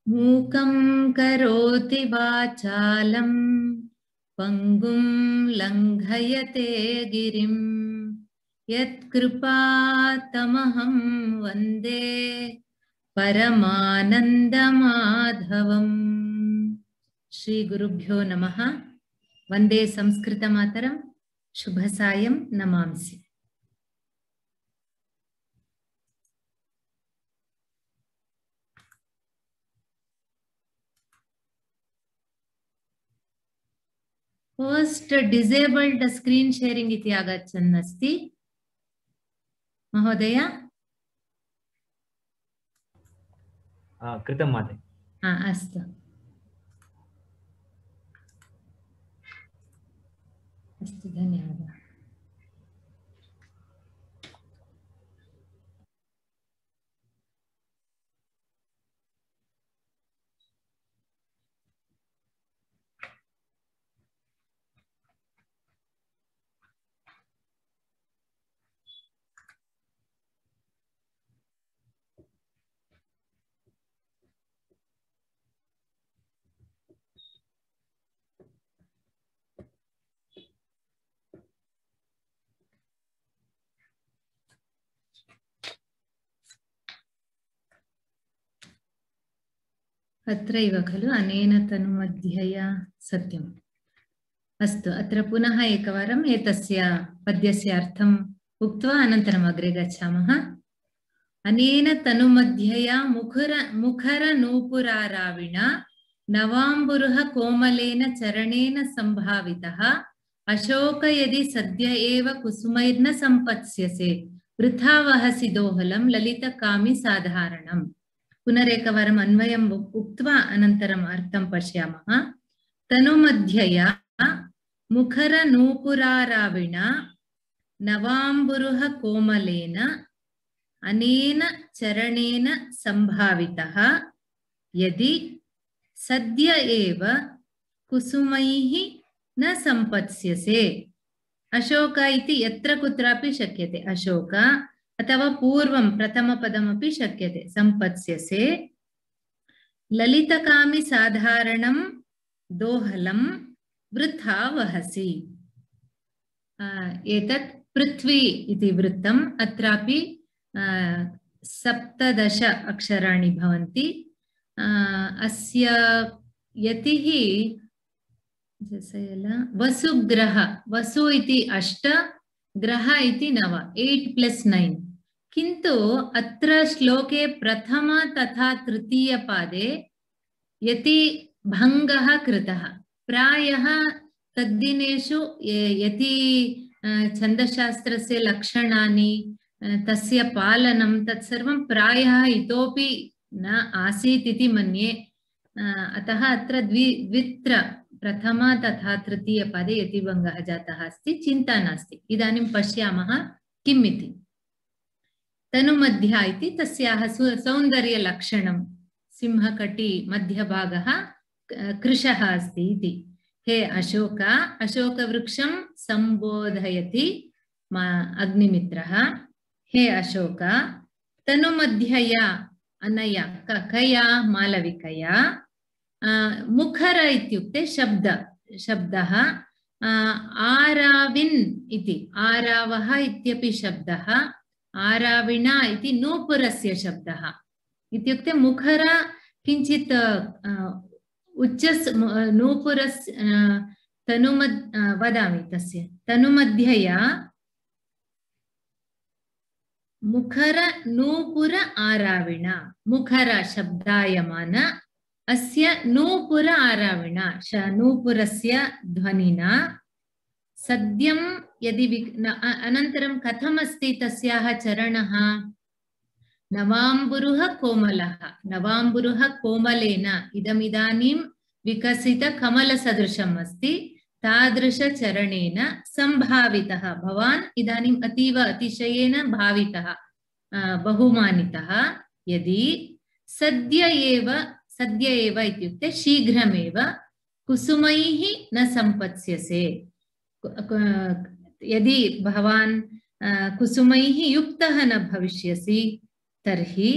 मूकं करोति वाचालं पंगुं लंघयते गिरिं यत्कृपातमहं वन्दे परमानन्दमाधवम्। श्री गुरुभ्यो नमः। वन्दे संस्कृतमातरं। शुभसायं नमांसि। पोस्ट डिसेबल्ड स्क्रीन शेयरिंग इति आगच्छन् अस्ति महोदय। कृतं महोदय। अस्तु अस्तु, धन्यवादः। अत्रैव खलु अनेन तनुमध्यया सत्यम्। अस्तु, अत्र पुनः एकवारम् एतस्य पद्यस्य अर्थम् उक्त्वा अनन्तरम् अग्रे गच्छामः। अनेन तनुमध्यया मुखरनूपुराराविणा नवाम्बुरुह कोमलेन चरणेन संभावितः अशोक यदि सद्य एव कुसुमैर्न सम्पत्स्यसे वृथा वहसि दोहलं ललितकामि साधारणम्। पुनरेकवारम् अन्वयम् उक्त्वा अनन्तरम् अर्थं पश्यामः। तनुमध्यया मुखरनूपुराराविणा नवाम्बुरुह कोमलेन अनेन चरणेन संभावितः यदि सद्य एव कुसुमैः न सम्पत्स्यसे। अशोक इति यत्र कुत्रापि शक्यते, अशोक अथवा पूर्वं प्रथमपदमपि शक्यते, सम्पत्स्यसे। ललितकामि साधारणं दोहलं वृथा वहसि। एतत् पृथ्वी इति वृत्तम्। अत्रापि 17 अक्षराणि भवन्ति। अस्य यतिः वसुग्रह, वसु इति 8, ग्रह इति 9, 8 + 9। किन्तु अत्र श्लोके प्रथम तथा तृतीय पादे यति भङ्गः कृतः। प्रायः तद्दिनेषु यति छन्दशास्त्रस्य लक्षणानि, तस्य पालनं तत्सर्वं प्रायः इतोपि न आसीत् इति मन्ये। अतः अत्र द्वित्र प्रथम तथा तृतीय पदे यतिभङ्गः जातः अस्ति। चिन्ता नास्ति, इदानीं पश्यामः किम् इति। तनुमध्या इति तस्याः सौन्दर्यलक्षणं। सिंहकटी मध्यभागः कृशः अस्ति इति। हे अशोक, अशोकवृक्षं सम्बोधयति अग्निमित्रः। हे अशोक, तनुमध्यया अनया कया मालविकया। मुखर इत्युक्ते शब्दः। आराविन् इति आरावः इत्यपि शब्दः। आराविणा इति नूपुरस्य शब्दः। इत्युक्ते मुखर किञ्चित् उच्चस् नूपुरस्य वदामि तस्य तनुमध्यया मुखर नूपुर आराविणा। मुखर शब्दायमान, अस्य नूपुर आराविणा नूपुरस्य ध्वनिना सद्यं यदि अनन्तरं कथमस्ति तस्याः चरणः। नवाम्बुरुह कोमलः, नवाम्बुरुह कोमलेन इदमिदानीं विकसितकमलसदृशम् अस्ति। तादृशचरणेन संभावितः, भवान् इदानीम् अतीव अतिशयेन भावितः, बहुमानितः। यदि सद्य एव इत्युक्ते शीघ्रमेव कुसुमैः न सम्पत्स्यसे। यदि भवान् कुसुमैः युक्तः न भविष्यसि तर्हि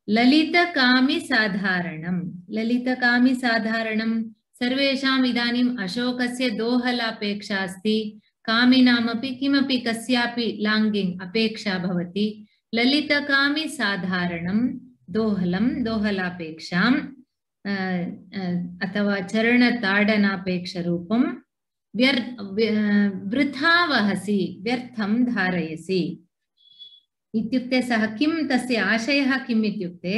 ललितकामि साधारणं सर्वेषाम् इदानीम् अशोकस्य दोहलापेक्षा अस्ति कामिनामपि किमपि कस्यापि लाङ्गिङ् अपेक्षा भवति ललितकामि साधारणं दोहलापेक्षाम् अथवा चरणताडनापेक्षरूपं वृथा वहसि व्यर्थं धारयसि इत्युक्ते सः किं तस्य आशयः किम् इत्युक्ते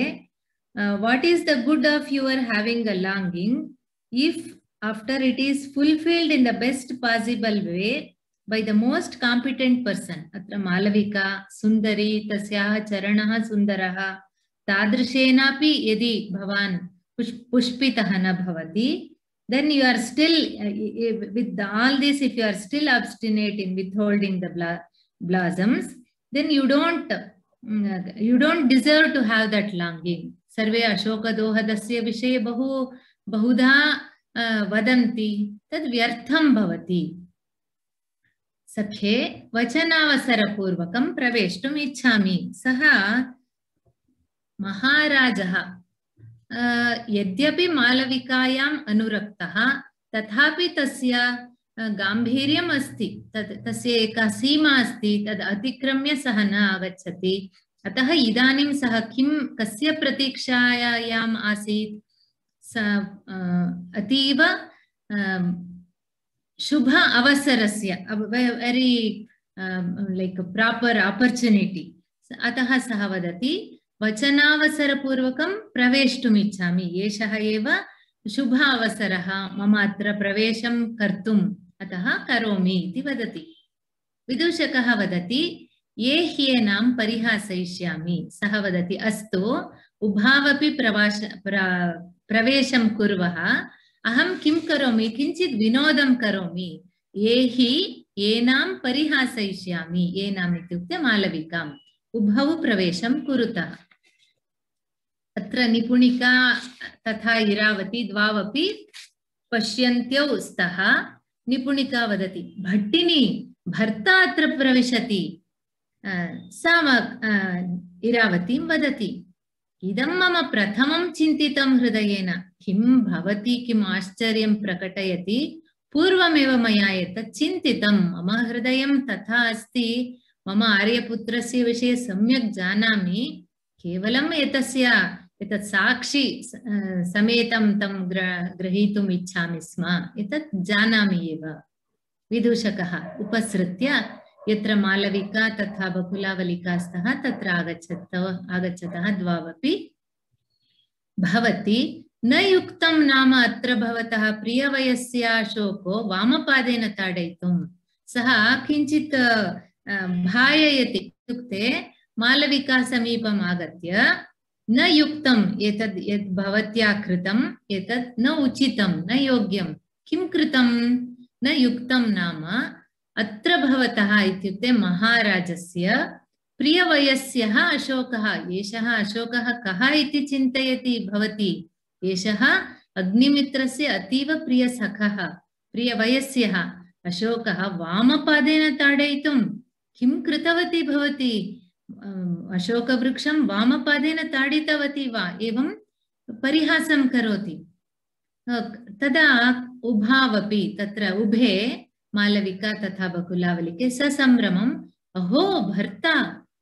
what is the good of your having a longing if after it is fulfilled in the best possible way by the most competent person अत्र मालविका सुन्दरी तस्याः चरणः सुन्दरः तादृशेनापि यदि भवान् पुष्पितः न भवति then you are still with all this if you are still obstinate in withholding the blossoms then you don't deserve to have that longing सर्वे अशोकदोहदस्य विषये बहुधा वदन्ति तद् व्यर्थं भवति सखे वचनावसरपूर्वकं प्रवेष्टुम् इच्छामि सः महाराजः यद्यपि मालविकायाम् अनुरक्तः तथापि तस्य गाम्भीर्यम् अस्ति तस्य एका सीमा अस्ति तद् अतिक्रम्य सः न आगच्छति अतः इदानीं सः कस्य प्रतीक्षायाम् आसीत् अतीव शुभ अवसरस्य वेरी लाइक प्रॉपर ऑपर्चुनिटी अतः सः वदति वचनावसरपूर्वकं प्रवेष्टुम् इच्छामि एषः एव शुभ अवसरः मम अत्र प्रवेशं कर्तुम् अतः करोमि इति वदति विदूषकः वदति ये ह्येनां परिहासयिष्यामि सः वदति अस्तु उभावपि प्रवेशं कुर्वः अहं किं करोमि किञ्चित् विनोदं करोमि ये हि येनां परिहासयिष्यामि येनाम् इत्युक्ते मालविकाम् उभौ प्रवेशं कुरुतः अत्र निपुणिका तथा इरावती द्वावपि पश्यन्त्यौ स्तः निपुणिका वदति भट्टिनी भर्ता अत्र प्रविशति सा इरावतीं वदति इदं मम प्रथमं चिन्तितं हृदयेन किं भवति किम् आश्चर्यं प्रकटयति पूर्वमेव मया एतत् चिन्तितं मम हृदयं तथा अस्ति मम आर्यपुत्रस्य विषये सम्यक् जानामि केवलम् एतत् साक्षी समेतं तं ग्रहीतुम् इच्छामि स्म एतत् जानामि एव विदूषकः उपसृत्य यत्र मालविका तथा बकुलावलिका स्तः तत्र आगच्छतः द्वावपि भवति न युक्तं नाम अत्र भवतः प्रियवयस्य अशोको वामपादेन ताडयितुं सः किञ्चित् भाययति इत्युक्ते मालविका समीपम् आगत्य न युक्तम् एतद् यद् भवत्या कृतम् एतत् न उचितं न योग्यं किं कृतं न युक्तं नाम अत्र भवतः इत्युक्ते महाराजस्य प्रियवयस्यः अशोकः एषः अशोकः कः इति चिन्तयति भवती एषः अग्निमित्रस्य अतीव प्रियसखः प्रियवयस्यः अशोकः वामपादेन ताडयितुं किं कृतवती भवती अशोकवृक्षं वामपादेन ताडितवती वा एवं परिहासं करोति तदा उभावपि तत्र उभे मालविका तथा बकुलावलिके ससम्भ्रमम् अहो भर्ता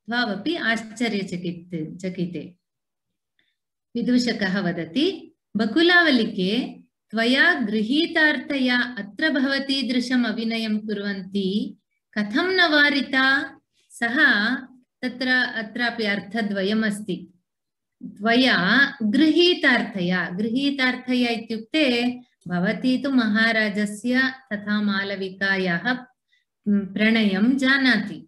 द्वावपि आश्चर्यचकिते विदूषकः वदति बकुलावलिके त्वया गृहीतार्थया अत्र भवतीदृशम् अभिनयं कुर्वन्ती कथं न वारिता सः तत्र अत्रापि अर्थद्वयम् अस्ति त्वया गृहीतार्थया इत्युक्ते भवती तु महाराजस्य तथा मालविकायाः प्रणयं जानाति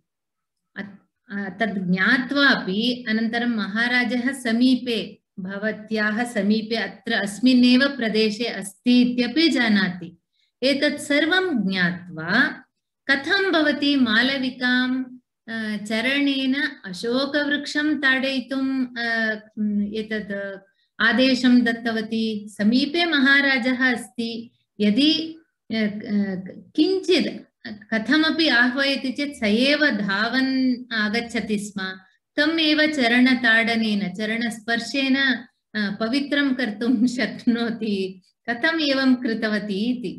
तद् ज्ञात्वापि अनन्तरं महाराजः समीपे भवत्याः समीपे अत्र अस्मिन्नेव प्रदेशे अस्ति इत्यपि जानाति एतत् सर्वं ज्ञात्वा कथं भवती मालविकां चरणेन अशोकवृक्षं ताडयितुं एतत् आदेशं दत्तवती समीपे महाराजः अस्ति यदि किञ्चित् कथमपि आह्वयति चेत् स एव धावन् आगच्छति स्म। तम् एव चरणताडनेन चरणस्पर्शेन पवित्रं कर्तुं शक्नोति। कथम् एवं कृतवती इति।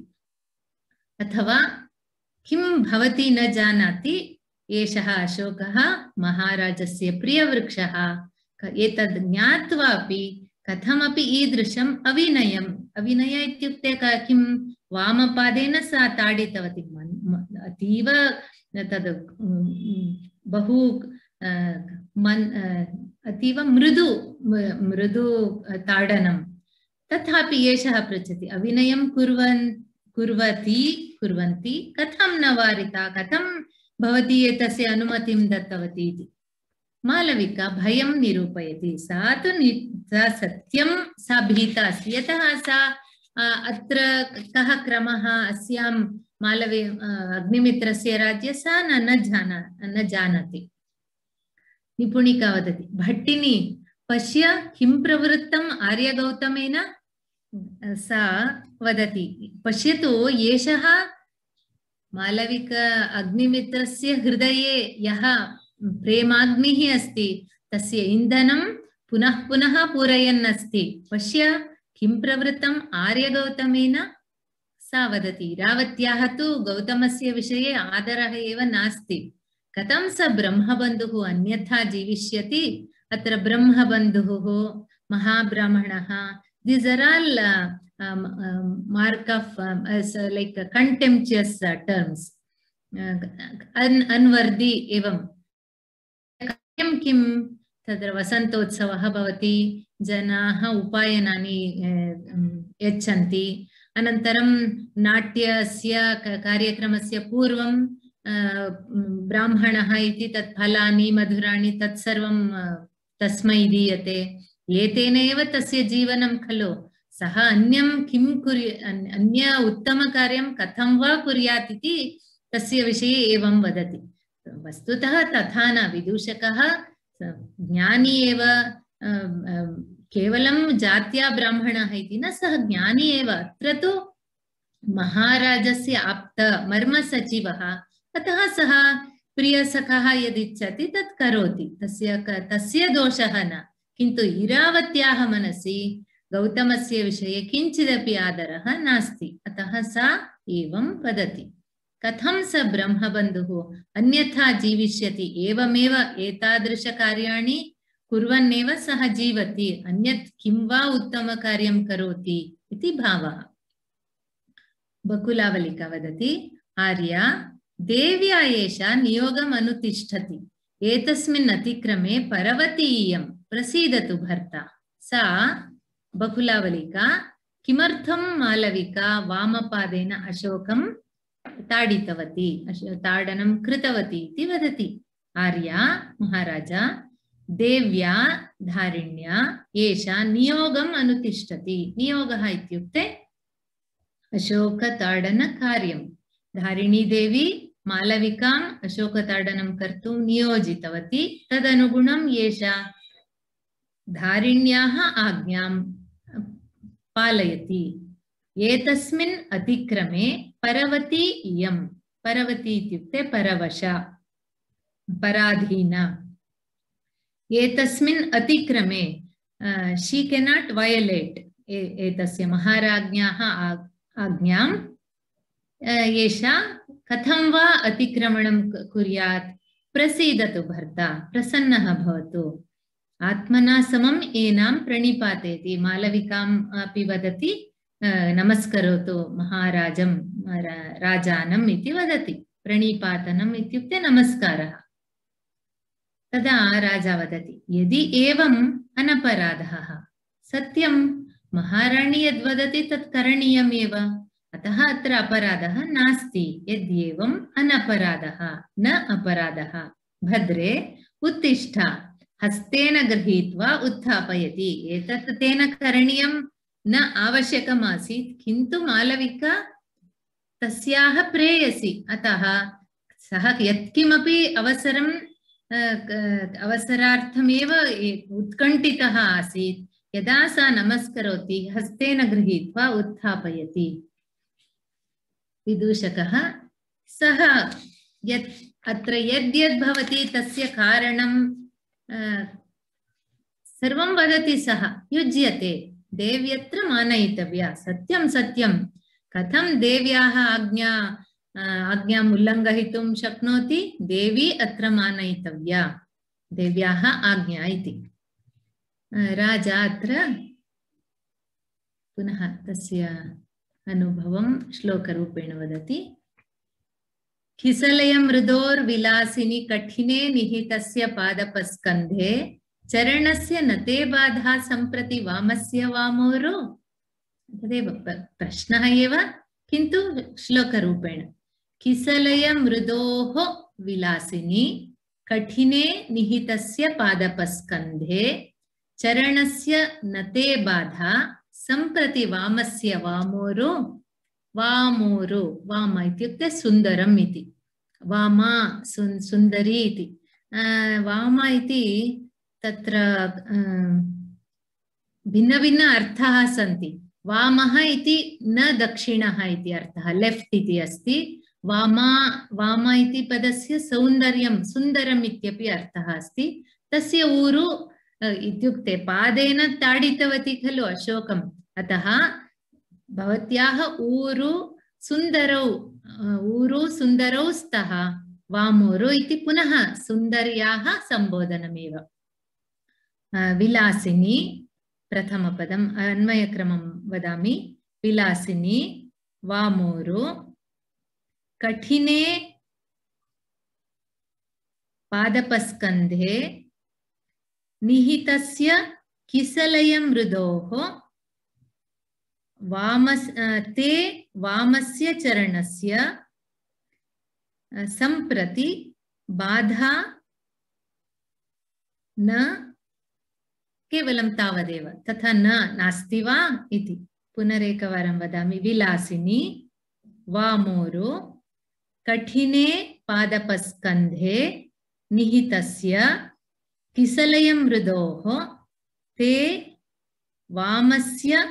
अथवा किं भवती न जानाति, एषः अशोकः महाराजस्य प्रियवृक्षः। एतद् ज्ञात्वापि कथमपि ईदृशम् अविनयम्, अविनय इत्युक्ते किं, वामपादेन सा ताडितवती। अतीव तद् बहु अतीव मृदु मृदु ताडनं। तथापि एषः पृच्छति, अविनयं कुर्वन्ति कथं न वारिता, कथं भवती एतस्य अनुमतिं दत्तवती इति। मालविका भयं निरूपयति। सा तु सत्यं सा भीता अस्ति, यतः सा अत्र कः क्रमः अस्यां मालवे अग्निमित्रस्य राज्ये सा न जानाति। निपुणिका वदति, भट्टिनी पश्य किं प्रवृत्तम् आर्यगौतमेन। सा वदति, पश्यतु एषः मालविक अग्निमित्रस्य हृदये यः प्रेमाग्निः अस्ति तस्य इन्धनं पुनः पुनः पूरयन् अस्ति। पश्य किं प्रवृत्तम् आर्यगौतमेन। सा वदति, रावत्याः तु गौतमस्य विषये आदरः एव नास्ति। कथं स ब्रह्मबन्धुः अन्यथा जीविष्यति। अत्र ब्रह्मबन्धुः, महाब्राह्मणः, these are all mark of like contemptuous terms, unworthy evam। किं तत्र वसन्तोत्सवः भवति, जनाः उपायनानि यच्छन्ति, अनन्तरं नाट्यस्य कार्यक्रमस्य पूर्वं ब्राह्मणः इति तत् फलानि मधुराणि तत्सर्वं तस्मै दीयते। एतेन एव तस्य जीवनं खलु। सः अन्यं किं अन्य उत्तमकार्यं कथं वा कुर्यात् इति तस्य विषये एवं वदति। वस्तुतः तथा न। विदूषकः ज्ञानी एव, केवलं जात्या ब्राह्मणः इति न, सः ज्ञानी एव। अत्र तु महाराजस्य आप्त मर्मसचिवः, अतः सः प्रियसखः यदिच्छति तत् करोति, तस्य दोषः न। किन्तु इरावत्याः मनसि गौतमस्य विषये किञ्चिदपि आदरः नास्ति, अतः सा एवं वदति। कथं स ब्रह्मबन्धुः अन्यथा जीविष्यति, एवमेव एतादृशकार्याणि कुर्वन्नेव सः जीवति, अन्यत् किं वा उत्तमकार्यं करोति इति भावः। बकुलावलिका वदति, आर्या देव्या एषा नियोगम् अनुतिष्ठति, एतस्मिन् अतिक्रमे परवती इयं, प्रसीदतु भर्ता। सा बकुलावलिका किमर्थं मालविका वामपादेन अशोकं ताडितवती, ताडनं कृतवती इति वदति। आर्या महाराजा देव्या धारिण्या एषा नियोगम् अनुतिष्ठति। नियोगः इत्युक्ते अशोकताडनकार्यं। धारिणी देवी मालविकाम् अशोकताडनं कर्तुं नियोजितवती। तदनुगुणं एषा धारिण्याः आज्ञां पालयति। एतस्मिन् अतिक्रमे परवती इयं, परवती इत्युक्ते परवशा, पराधीना। एतस्मिन् अतिक्रमे शी केनाट् वयलेट् एतस्य महाराज्ञ्याः आज्ञां। एषा कथं वा अतिक्रमणं कुर्यात्, प्रसीदतु भर्ता, प्रसन्नः भवतु। आत्मना समम् एनां प्रणिपातेति। मालविकाम् अपि वदति, नमस्करोतु महाराजं, राजानम् इति वदति। प्रणिपातनम् इत्युक्ते नमस्कारः। तदा राजा वदति, यदि एवम् अनपराधः, सत्यं महाराणी यद्वदति तत् करणीयमेव, अतः अत्र अपराधः नास्ति। यद्येवम् अनपराधः न अपराधः। भद्रे उत्तिष्ठ, हस्तेन गृहीत्वा उत्थापयति। एतत् तेन करणीयं न आवश्यकमासीत्, किन्तु मालविका तस्याः प्रेयसी, अतः सः यत्किमपि अवसरार्थमेव उत्कण्ठितः आसीत्। यदा सा नमस्करोति हस्तेन गृहीत्वा उत्थापयति। विदूषकः सः यत् अत्र यद्यद् भवति तस्य कारणं सर्वं वदति सः युज्यते देव्यत्र मानयितव्या सत्यं सत्यं कथं देव्याः आज्ञाम् उल्लङ्घयितुं शक्नोति देवी अत्र मानयितव्या देव्याः आज्ञा इति राजा अत्र पुनः तस्य अनुभवं श्लोकरूपेण वदति किसलय मृदोर्विलासिनी कठिने निहितस्य पादपस्कन्धे चरणस्य नते बाधा सम्प्रति वामस्य वामोरु तदेव प्रश्नः एव किन्तु श्लोकरूपेण किसलय मृदोः विलासिनी कठिने निहितस्य पादपस्कन्धे चरणस्य नते बाधा सम्प्रति वामस्य वामोरु वामोरु वाम इत्युक्ते सुन्दरम् इति वामा सुन्दरी इति वाम इति तत्र भिन्न भिन्न अर्थाः सन्ति वामः इति न दक्षिणः इति अर्थः लेफ्ट इति अस्ति वामा वाम इति पदस्य सौन्दर्यं सुन्दरम् इत्यपि अर्थः अस्ति तस्य ऊरु इत्युक्ते पादेन ताडितवती खलु अशोकम् अतः भवत्याः ऊरु सुन्दरौ स्तः वामोरु इति पुनः सुन्दर्याः संबोधनमेव विलासिनी प्रथमपदम् अन्वयक्रमं वदामि विलासिनी वामोरु कठिने पादपस्कन्धे निहितस्य किसलय मृदोः ते वामस्य चरणस्य सम्प्रति बाधा न केवलं तावदेव तथा नास्ति वा इति पुनरेकवारं वदामि विलासिनी वामोरु कठिने पादपस्कन्धे निहितस्य किसलय मृदोः ते वामस्य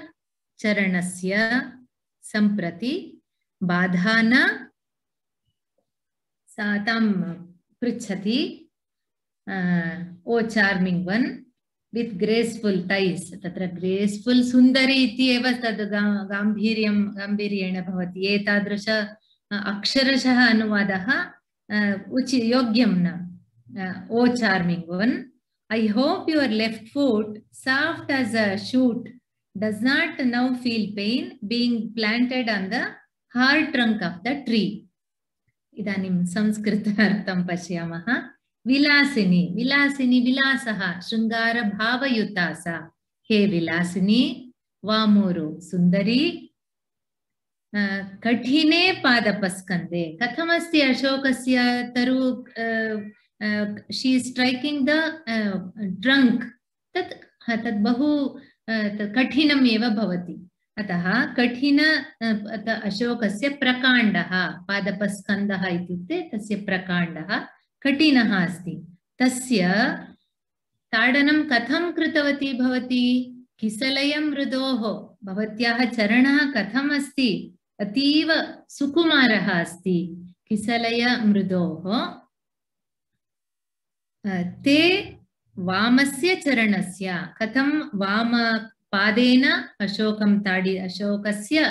चरणस्य सम्प्रति बाधा न सा तां पृच्छति O charming one with graceful thighs तत्र ग्रेसफुल सुंदरी इति एव तद् गाम्भीर्येण भवति एतादृश अक्षरशः अनुवादः योग्यं न O charming one I hope your left foot soft as a shoot does not now feel pain being planted on the hard trunk of the tree. इदानीं संस्कृतार्थं पश्यामः विलासिनी विलासिनी विलासः शृंगार भावयुता सा हे विलासिनी वामोरु सुंदरी कठिने पादपस्कन्धे कथमस्ति अशोकस्य तरु she is striking the trunk तत् बहु कठिनम् एव भवति अतः कठिन अशोकस्य प्रकाण्डः पादपस्कन्धः इत्युक्ते तस्य प्रकाण्डः कठिनः अस्ति तस्य ताडनं कथं कृतवती भवती किसलय मृदोः भवत्याः चरणः कथम् अस्ति अतीव सुकुमारः अस्ति किसलय मृदोः ते वामस्य चरणस्य कथं वाम पादेन अशोकं अशोकस्य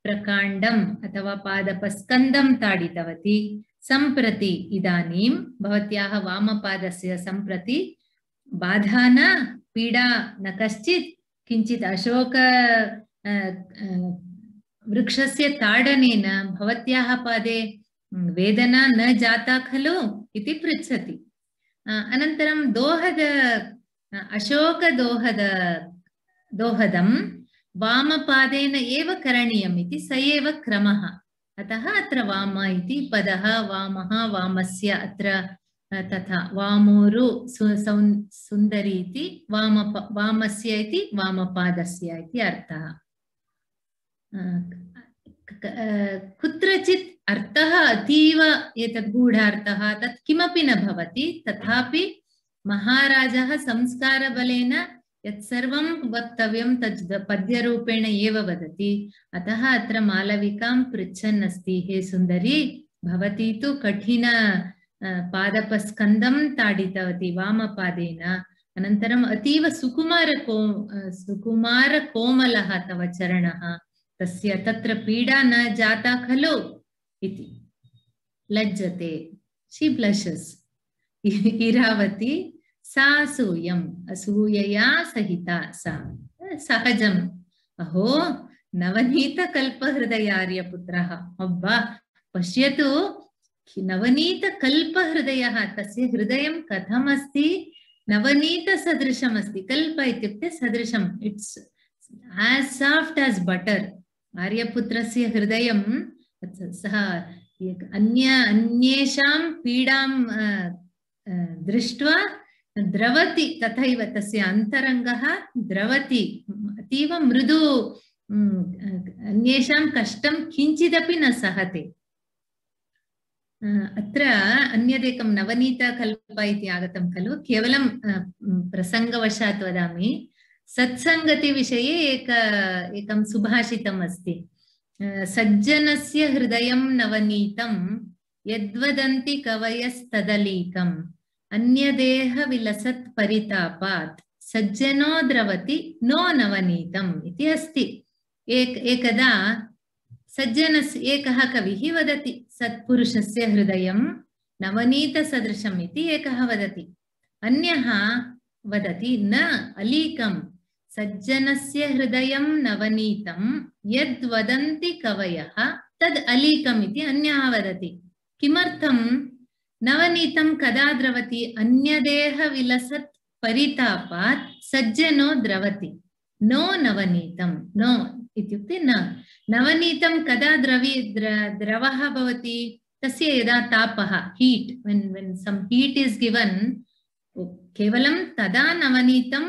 प्रकाण्डम् अथवा पादपस्कन्धं ताडितवती सम्प्रति इदानीं भवत्याः वामपादस्य सम्प्रति बाधा न पीडा न कश्चित् किञ्चित् अशोक वृक्षस्य ताडनेन भवत्याः पादे वेदना न जाता खलु इति पृच्छति अनन्तरं दोहदं वामपादेन एव करणीयम् इति स एव क्रमः अतः अत्र वाम इति पदः वामः वामस्य अत्र तथा वामोरु सुन्दरी इति वामस्य इति वामपादस्य इति अर्थः कुत्रचित् अर्थः अतीव एतत् गूढार्थः तत् किमपि न भवति तथापि महाराजः संस्कारबलेन यत् सर्वं वक्तव्यं तत् पद्यरूपेण एव वदति अतः अत्र मालविकां पृच्छन् अस्ति हे सुन्दरी भवती तु कठिन पादपस्कन्दं ताडितवती वामपादेन, अनन्तरम् अतीव सुकुमारकोमलः तव चरणः, तस्य तत्र पीडा न जाता खलु इति लज्जते. शी ब्लशस्. इरावती सा असूयम्, असूयया सहिता सा. सहजम्. अहो नवनीतकल्पहृदयार्यपुत्रः, अब्बा पश्यतु, नवनीतकल्पहृदयः, तस्य हृदयं कथमस्ति, नवनीतसदृशमस्ति. कल्प इत्युक्ते सदृशम्, it's as soft as butter. आर्यपुत्रस्य हृदयं सः अन्येषां पीडां दृष्ट्वा द्रवति, तथैव तस्य अन्तरङ्गः द्रवति, अतीव मृदु, अन्येषां कष्टं किञ्चिदपि न सहते. अत्र अन्यदेकं नवनीतकल्प इति आगतं खलु, केवलं प्रसङ्गवशात् वदामि. सत्सङ्गति विषये एकं सुभाषितम् अस्ति. सज्जनस्य हृदयं नवनीतं यद्वदन्ति कवयस्तदलीकम् अन्यदेह विलसत् परितापात् सज्जनो द्रवति नो नवनीतम् इति अस्ति. एकदा सज्जनस्य एकः कविः वदति, सत्पुरुषस्य हृदयं नवनीतसदृशम् इति एकः वदति. अन्यः वदति न अलीकम्, सज्जनस्य हृदयं नवनीतं यद्वदन्ति कवयः तद् अलीकम् इति अन्यः वदति. किमर्थं? नवनीतं कदा द्रवति? अन्यदेह विलसत् परितापात् सज्जनो द्रवति, नो नवनीतं. नो इत्युक्ते न. नवनीतं कदा द्रवः भवति? तस्य यदा तापः, heat, when some heat is given, केवलं तदा नवनीतं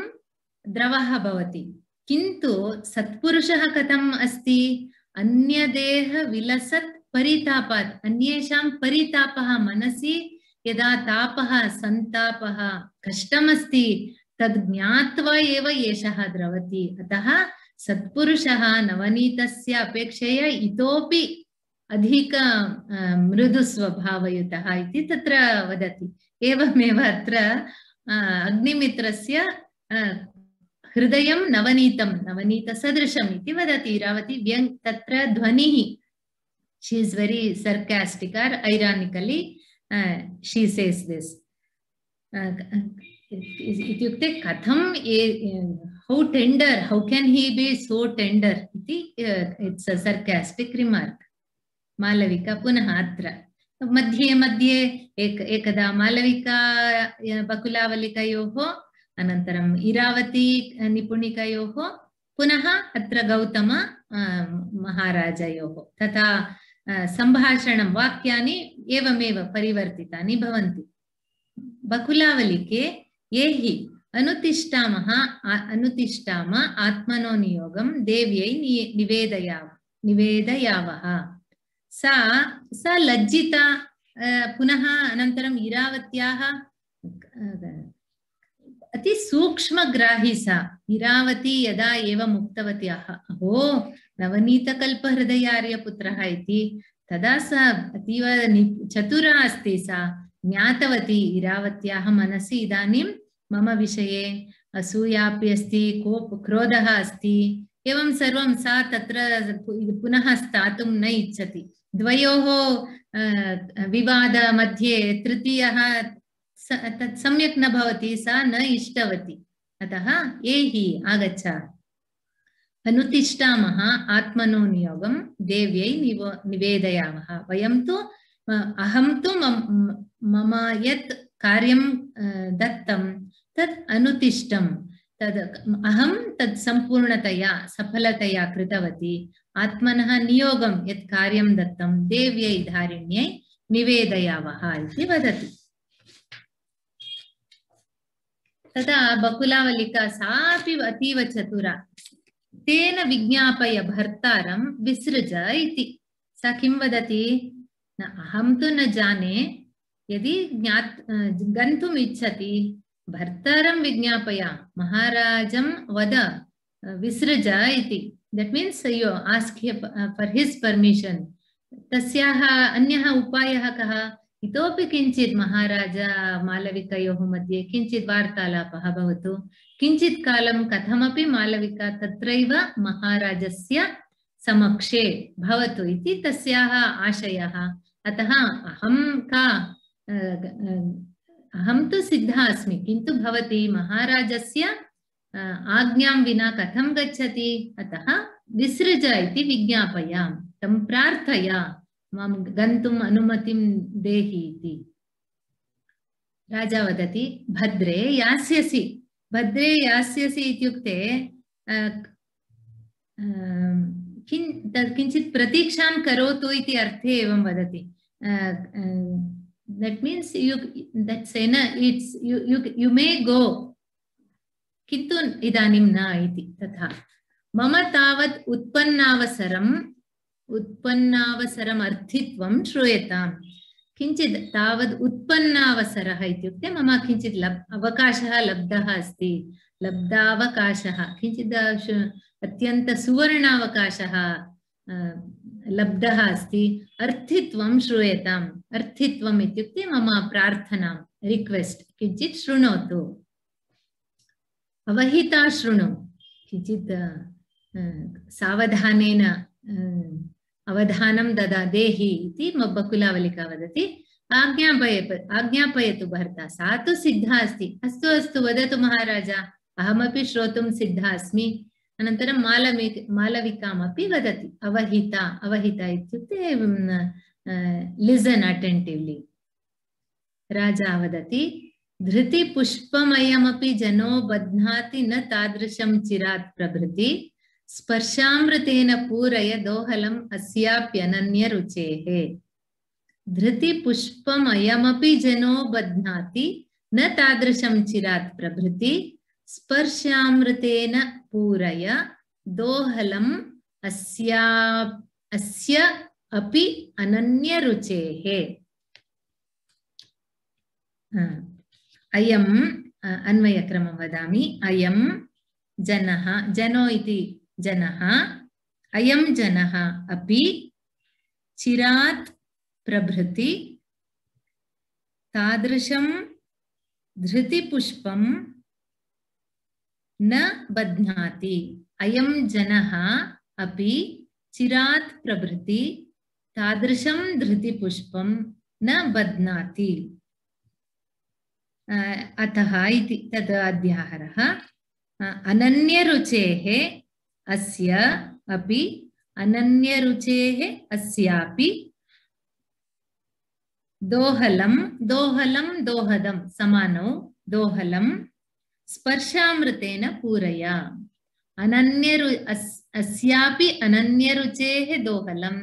द्रवः भवति. किन्तु सत्पुरुषः कथम् अस्ति? अन्यदेह विलसत् परितापात्, अन्येषां परितापः, मनसि यदा तापः, सन्तापः, कष्टमस्ति, तद् ज्ञात्वा एव एषः द्रवति. अतः सत्पुरुषः नवनीतस्य अपेक्षया इतोपि अधिक मृदुस्वभावयुतः इति तत्र वदति. एवमेव अत्र अग्निमित्रस्य हृदयं नवनीतं, नवनीतसदृशम् इति वदति इरावती. तत्र ध्वनिः, she is very sarcastic or ironically she says this. इत्युक्ते कथं, how tender, how can he be so tender इति, it's a sarcastic remark. Malvika पुनः अत्र मध्ये मध्ये एकदा मालविका बकुलावलिकयोः, अनन्तरम् इरावती निपुणिकयोः, पुनः अत्र गौतम महाराजयोः, तथा सम्भाषणं, वाक्यानि एवमेव परिवर्तितानि भवन्ति. बकुलावलिके ये हि अनुतिष्ठाम आत्मनो नियोगं देव्यै निवेदयावः. सा लज्जिता. पुनः अनन्तरम् इरावत्याः अति सूक्ष्मग्राही सा. इरावती यदा एवम् उक्तवती, अहो नवनीतकल्पहृदयार्यपुत्रः इति, तदा सा अतीव चतुरा अस्ति. सा ज्ञातवती इरावत्याः मनसि इदानीं मम विषये असूयापि अस्ति, क्रोधः अस्ति, एवं सर्वं. सा तत्र पुनः स्थातुं न इच्छति. द्वयोः विवादमध्ये तृतीयः तत् सम्यक् न भवति, सा न इष्टवती. अतः एहि आगच्छ, अनुतिष्ठामः आत्मनो नियोगं देव्यै निवेदयामः. वयं तु, अहं तु मम यत् कार्यं दत्तं तत् अनुतिष्ठं, तद् अहं तत् सम्पूर्णतया सफलतया कृतवती. आत्मनः नियोगं यत् कार्यं दत्तं देव्यै धारिण्यै निवेदयावः इति वदति. तदा बकुलावलिका सापि अतीव चतुरा. तेन विज्ञापय भर्तारं विसृज इति. सा किं वदति? अहं तु न जाने, यदि गन्तुम् इच्छति भर्तारं विज्ञापय, महाराजं वद, विसृज इति. That means you ask for his permission तस्याः अन्यः उपायः कः? इतोपि किञ्चित् महाराजा मालविकयोः मध्ये किञ्चित् वार्तालापः भवतु, किञ्चित् कालं कथमपि मालविका तत्रैव महाराजस्य समक्षे भवतु इति तस्याः आशयः। अतः अहं तु सिद्धा अस्मि, किन्तु भवती महाराजस्य आज्ञां विना कथं गच्छति? अतः विसृज इति विज्ञापयाम, तं प्रार्थय मां गन्तुम् अनुमतिं देहि इति। राजा वदति भद्रे यास्यसि। भद्रे यास्यसि इत्युक्ते किञ्चित् प्रतीक्षां करोतु इति अर्थे एवं वदति। that means you may go, किन्तु इदानीं न इति। तथा मम तावत् उत्पन्नावसरम् अर्थित्वं श्रूयताम्। किञ्चित् तावत् उत्पन्नावसरः इत्युक्ते मम किञ्चित् अवकाशः लब्धः अस्ति, लब्धावकाशः, किञ्चित् अत्यन्त सुवर्णावकाशः लब्धः अस्ति। अर्थित्वं श्रूयताम्। अर्थित्वम् इत्युक्ते मम प्रार्थनां, रिक्वेस्ट् किञ्चित् शृणोतु। अवहिता शृणु, किञ्चित् सावधानेन अवधानं देहि इति बकुलावलिका वदति। आज्ञापयतु भर्ता। सा तु सिद्धा अस्ति। अस्तु अस्तु वदतु महाराजा, अहमपि श्रोतुं सिद्धा अस्मि। अनन्तरं मालविकामपि वदति। अवहिता इत्युक्ते लिसन् अटेन्टिव्लि। राजा वदति धृतिपुष्पमयमपि जनो बध्नाति न तादृशं चिरात् प्रभृति स्पर्शामृतेन पूरय दोहलम् अस्याप्यनन्यरुचेः। धृतिपुष्पमयमपि जनो बध्नाति न तादृशं चिरात् प्रभृति स्पर्शामृतेन पूरय दोहलम् अस्य अपि अनन्यरुचेः। अयम् अन्वयक्रमं वदामि। अयं जनः, जनो इति जनः, अयं जनः अपि चिरात् प्रभृति तादृशं धृतिपुष्पं न बध्नाति। अयं जनः अपि चिरात् प्रभृति तादृशं धृतिपुष्पं न बध्नाति। अतः इति तद् अध्याहारः। अनन्यरुचेः अस्य अपि, अनन्यरुचेः अस्यापि दोहलं दोहदं समानौ दोहलं स्पर्शामृतेन पूरय। अस्यापि अनन्यरुचेः दोहलं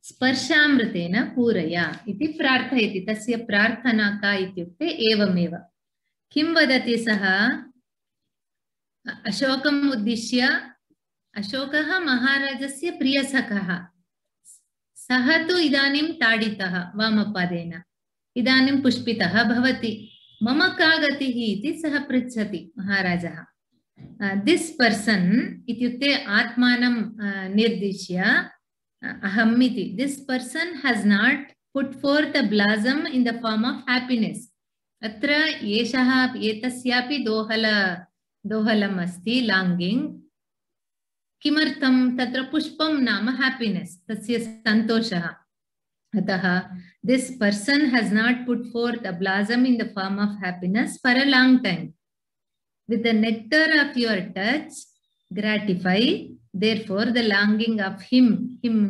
स्पर्शामृतेन पूरय इति प्रार्थयति। तस्य प्रार्थना का इत्युक्ते एवमेव। किं वदति सः? अशोकम् उद्दिश्य, अशोकः महाराजस्य प्रियसखः, सः तु इदानीं ताडितः वामपादेन, इदानीं पुष्पितः भवति। मम का गतिः इति सः पृच्छति महाराजः। दिस् पर्सन् इत्युक्ते आत्मानं निर्दिश्य अहम् इति। This person has not put forth a blossom in the form of happiness. अत्र एतस्यापि दोहलम् अस्ति, लाङ्गिङ्ग्। किमर्थं? तत्र पुष्पं नाम हैप्पिनेस्, तस्य सन्तोषः। अतः this person has not put forth a blossom in the form of happiness for a long time. With the nectar of your touch, gratify, therefore the longing of him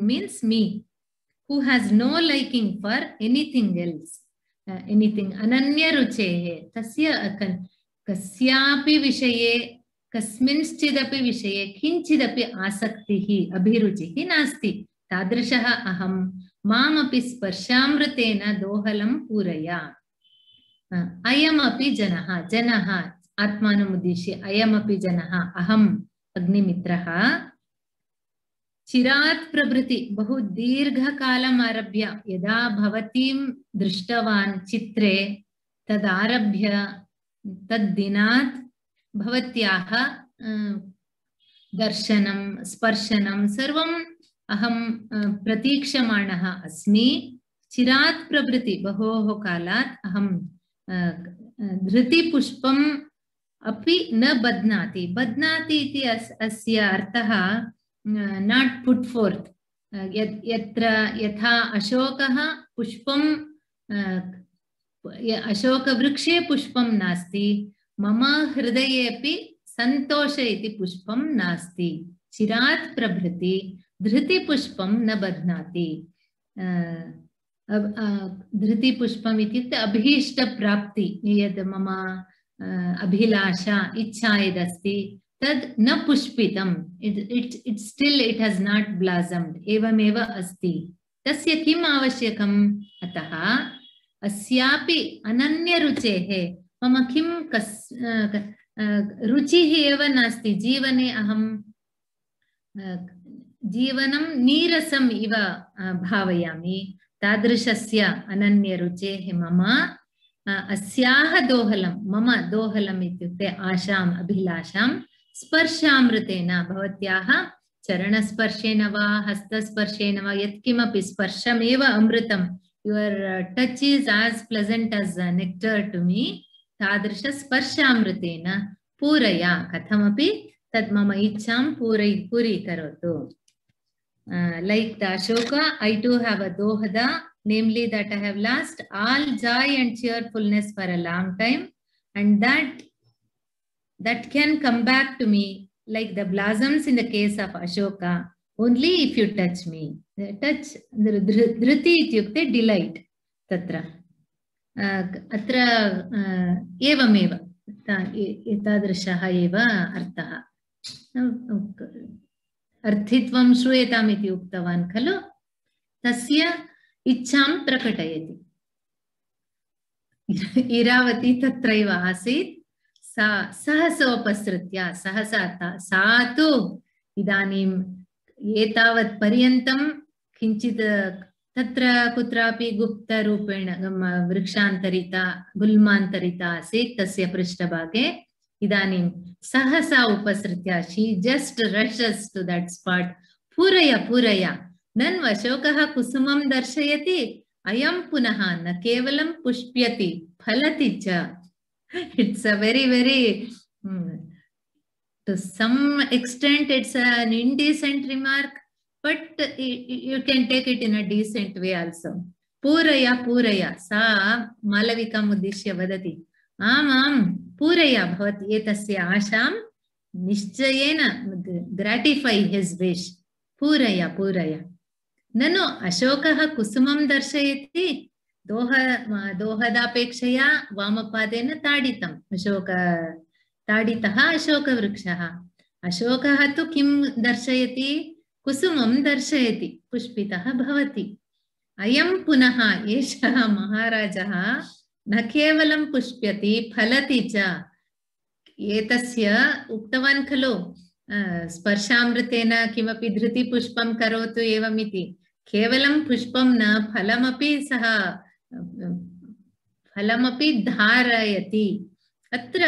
means me, who has no liking for anything else, anything. Ananya ruchehe, tasya kasyapi vishaye, कस्मिंश्चिदपि विषये किंचिदपि आसक्तिः अभिरुचिः नास्ति। तादृशः अहं मामपि स्पर्शामृतेन दोहलं पूरय। अयमपि जनः, जनः आत्मानमुद्दिश्य अयमपि जनः, अहम् अग्निमित्रः, चिरात् प्रभृति बहु दीर्घकालम् आरभ्य, यदा भवतीं दृष्टवान् चित्रे तदारभ्य तद्दिनात् भवत्याः दर्शनं स्पर्शनं सर्वं अहं प्रतीक्षमाणः अस्मि चिरात् प्रभृति बहोः कालात् अहं धृतिपुष्पम् अपि न बध्नाति बध्नाति इति अस्य अर्थः नाट् पुट् फोर्त् यत्र यथा अशोकः पुष्पं अशोकवृक्षे पुष्पं नास्ति मम हृदये अपि सन्तोष इति पुष्पं नास्ति चिरात् प्रभृति धृतिपुष्पं न बध्नाति धृतिपुष्पम् इत्युक्ते अभीष्टप्राप्ति यद् मम अभिलाषा इच्छा यदस्ति तद् न पुष्पितम् इट् स्टिल् इट् हस् नाट् ब्लासम्ड् एवमेव अस्ति तस्य किम् आवश्यकम् अतः अस्यापि अनन्यरुचेः मम किं रुचिः एव नास्ति जीवने अहं जीवनं नीरसम् इव भावयामि तादृशस्य अनन्यरुचेः मम अस्याः दोहलं मम दोहलम् इत्युक्ते आशाम् अभिलाषां स्पर्शामृतेन भवत्याः चरणस्पर्शेन वा हस्तस्पर्शेन वा यत्किमपि स्पर्शमेव अमृतं your touch is as pleasant as nectar to me तादृश स्पर्शामृतेन पूरया कथमपि तद् मम इच्छां पूरीकरोतु like the Ashoka I too have a dohada namely that I have lost all joy and cheerfulness for a long time and that can come back to me like the blossoms in the case of Ashoka only if you touch me touch dhriti ityukte delight tatra अत्र एवमेव एतादृशः एव अर्थः अर्थित्वं श्रूयताम् इति उक्तवान् खलु तस्य इच्छां प्रकटयति इरावती तत्रैव आसीत् सा सहसोपसृत्य सहसा सा तु इदानीम् एतावत् पर्यन्तं किञ्चित् तत्र कुत्रापि गुप्तरूपेण वृक्षान्तरिता गुल्मान्तरिता आसीत् तस्य पृष्ठभागे इदानीं सहसा उपसृत्य she just rushes to that spot पूरय नन् अशोकः कुसुमं दर्शयति अयं पुनः न केवलं पुष्प्यति फलति च it's a very to some extent it's an indecent remark but you can take it in a decent way also पूरय सा मालविकाम् उद्दिश्य वदति आम् पूरय भवति एतस्य आशां निश्चयेन gratify his wish पूरय ननु अशोकः कुसुमं दर्शयति दोहदापेक्षया वामपादेन ताडितम् ताडितः अशोकवृक्षः अशोकः तु किं दर्शयति कुसुमं दर्शयति पुष्पितः भवति अयं पुनः एषः महाराजः न केवलं पुष्प्यति फलति च एतस्य उक्तवान् खलु स्पर्शामृतेन किमपि धृतिपुष्पं करोतु एवमिति केवलं पुष्पं न फलमपि सः फलमपि धारयति अत्र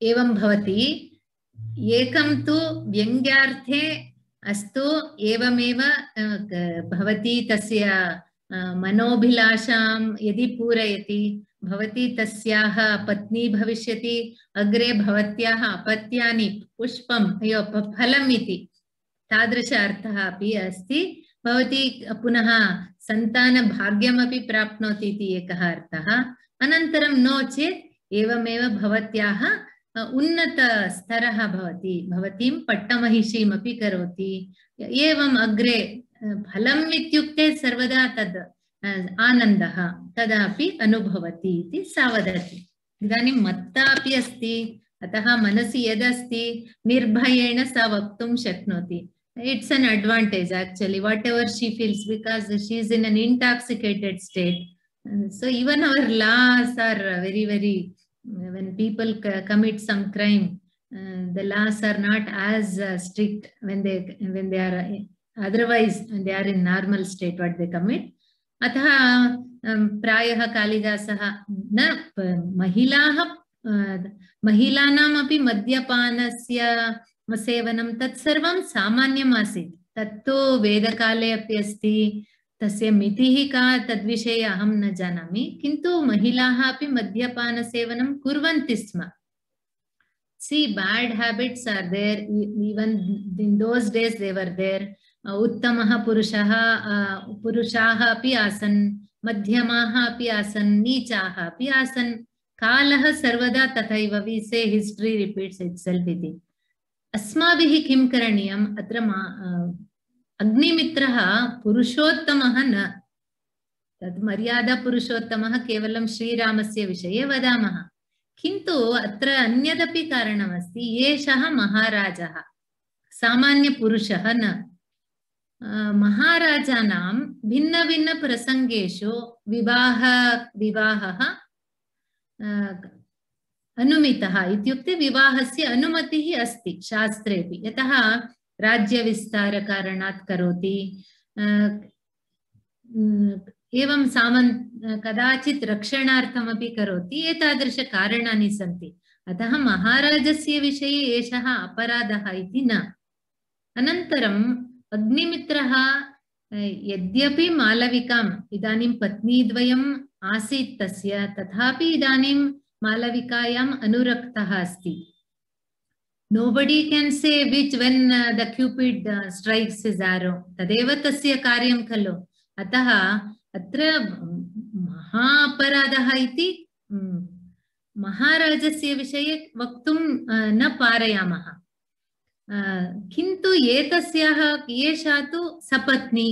एवं भवति एकं तु व्यङ्ग्यार्थे अस्तु एवमेव भवती तस्य मनोभिलाषां यदि पूरयति भवती तस्याः पत्नी भविष्यति अग्रे भवत्याः अपत्यानि पुष्पं फलम् इति तादृश अर्थः अपि अस्ति भवती पुनः सन्तानभाग्यमपि प्राप्नोति इति एकः अर्थः अनन्तरं नो चेत् एवमेव भवत्याः उन्नतस्तरः भवति भवतीं पट्टमहिषीमपि करोति एवम् अग्रे फलम् इत्युक्ते सर्वदा तद् आनन्दः तदापि अनुभवति इति सा वदति इदानीं मत्ता अपि अस्ति अतः मनसि यदस्ति निर्भयेण सा वक्तुं शक्नोति it's an advantage actually whatever she feels because she is in an intoxicated state so even our laws are very when people commit some crime the laws are not as strict when they are otherwise when they are in normal state what they commit अतः प्रायः कालिदासः न महिलानामपि मद्यपानस्य सेवनं तत्सर्वं सामान्यम् आसीत्। तत्तु वेदकाले अपि अस्ति। तस्य मितिः का तद्विषये अहं न जानामि, किन्तु महिलाः अपि मद्यपानसेवनं कुर्वन्ति स्म. See, bad habits are there. Even in those days they were there. Uttamaha purushaha api asan, madhyamaha api asan, nichaha api asan. Kalaha sarvada tathaiva. We say history repeats itself. Asmabihi kim karaniyam atra Agnimitraha purushottamah na. Tad maryada purushottamah kevalam Sri Ramasya vishaye vadamaha. किन्तु अत्र अन्यदपि कारणमस्ति. एषः महाराजः सामान्यपुरुषः न. महाराजानां भिन्नभिन्नप्रसङ्गेषु विवाहः अनुमितः. इत्युक्ते विवाहस्य अनुमतिः अस्ति शास्त्रेपि. यतः राज्यविस्तारकारणात् करोति. एवं कदाचित् रक्षणार्थमपि करोति. एतादृश कारणानि सन्ति. अतः महाराजस्य विषये एषः अपराधः इति न. अनन्तरम् अग्निमित्रः यद्यपि मालविकाम् इदानीं पत्नीद्वयम् आसीत् तस्य, तथापि इदानीं मालविकायाम् अनुरक्तः अस्ति. Nobody can say which when the Cupid strikes his arrow. तदेव तस्य कार्यं खलु. अतः अत्र महापराधः इति महाराजस्य विषये वक्तुं न पारयामः. किन्तु एतस्याः एषा तु सपत्नी.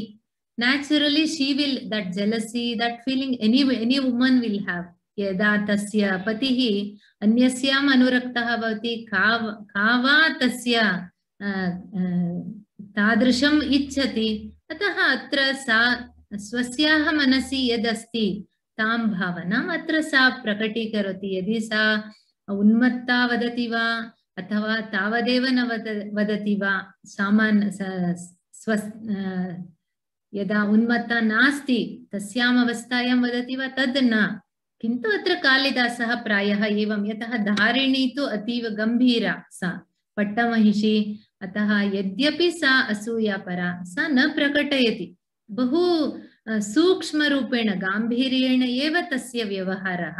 Naturally she will, that jealousy, that feeling any woman will have. यदा तस्य पतिः अन्यस्याम् अनुरक्तः भवति, का वा तस्य तादृशम् इच्छति. अतः अत्र सा स्वस्याः मनसि यदस्ति तां भावनाम् अत्र सा प्रकटीकरोति. यदि सा उन्मत्ता वदति वा अथवा तावदेव न वदति वा, यदा उन्मत्ता नास्ति तस्याम् अवस्थायां वदति वा तद् न. किन्तु अत्र कालिदासः प्रायः एवं, यतः धारिणी तु अतीव गम्भीरा सा पट्टमहिषी. अतः यद्यपि सा असूयापरा, सा न प्रकटयति. बहु सूक्ष्मरूपेण गाम्भीर्येण एव तस्य व्यवहारः.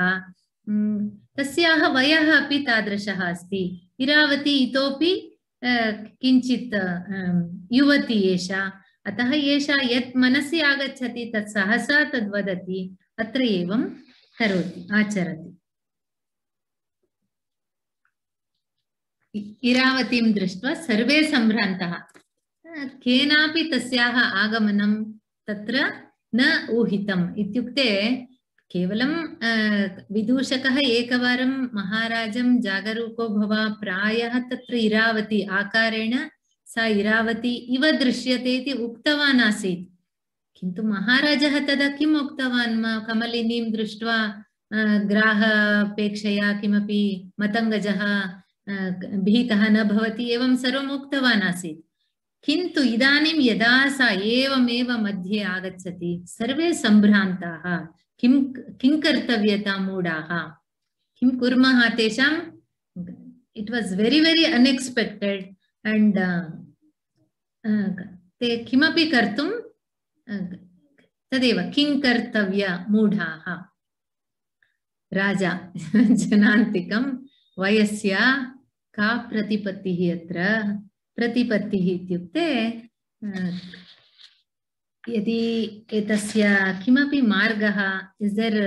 तस्याः वयः अपि तादृशः अस्ति. इरावती इतोपि किञ्चित् युवती एषा. अतः एषा यत् मनसि आगच्छति तत् सहसा तद्वदति. अत्र एवं करोति, आचरति. इरावतीं दृष्ट्वा सर्वे सम्भ्रान्तः. केनापि तस्याः आगमनं तत्र न ऊहितम्. इत्युक्ते केवलं विदूषकः एकवारं महाराजं जागरूको भव, प्रायः तत्र इरावती आकारेण सा इरावती इव दृश्यते इति उक्तवान् आसीत्. किन्तु महाराजः तदा किम् उक्तवान्? कमलिनीं दृष्ट्वा ग्राहपेक्षया किमपि मतङ्गजः भीतः न भवति, एवं सर्वम् उक्तवान् आसीत्. किन्तु इदानीं यदा सा एवमेव मध्ये आगच्छति, सर्वे सम्भ्रान्ताः. किं कर्तव्यता मूढाः, किं कुर्मः तेषां. इट् वास् वेरि वेरि अनएक्स्पेक्टेड् एंड ते किमपि कर्तुं तदेव किं कर्तव्य मूढाः. राजा जनान्तिकं वयस्य का प्रतिपत्तिः अत्र? प्रतिपत्तिः इत्युक्ते यदि एतस्य किमपि मार्गः, is there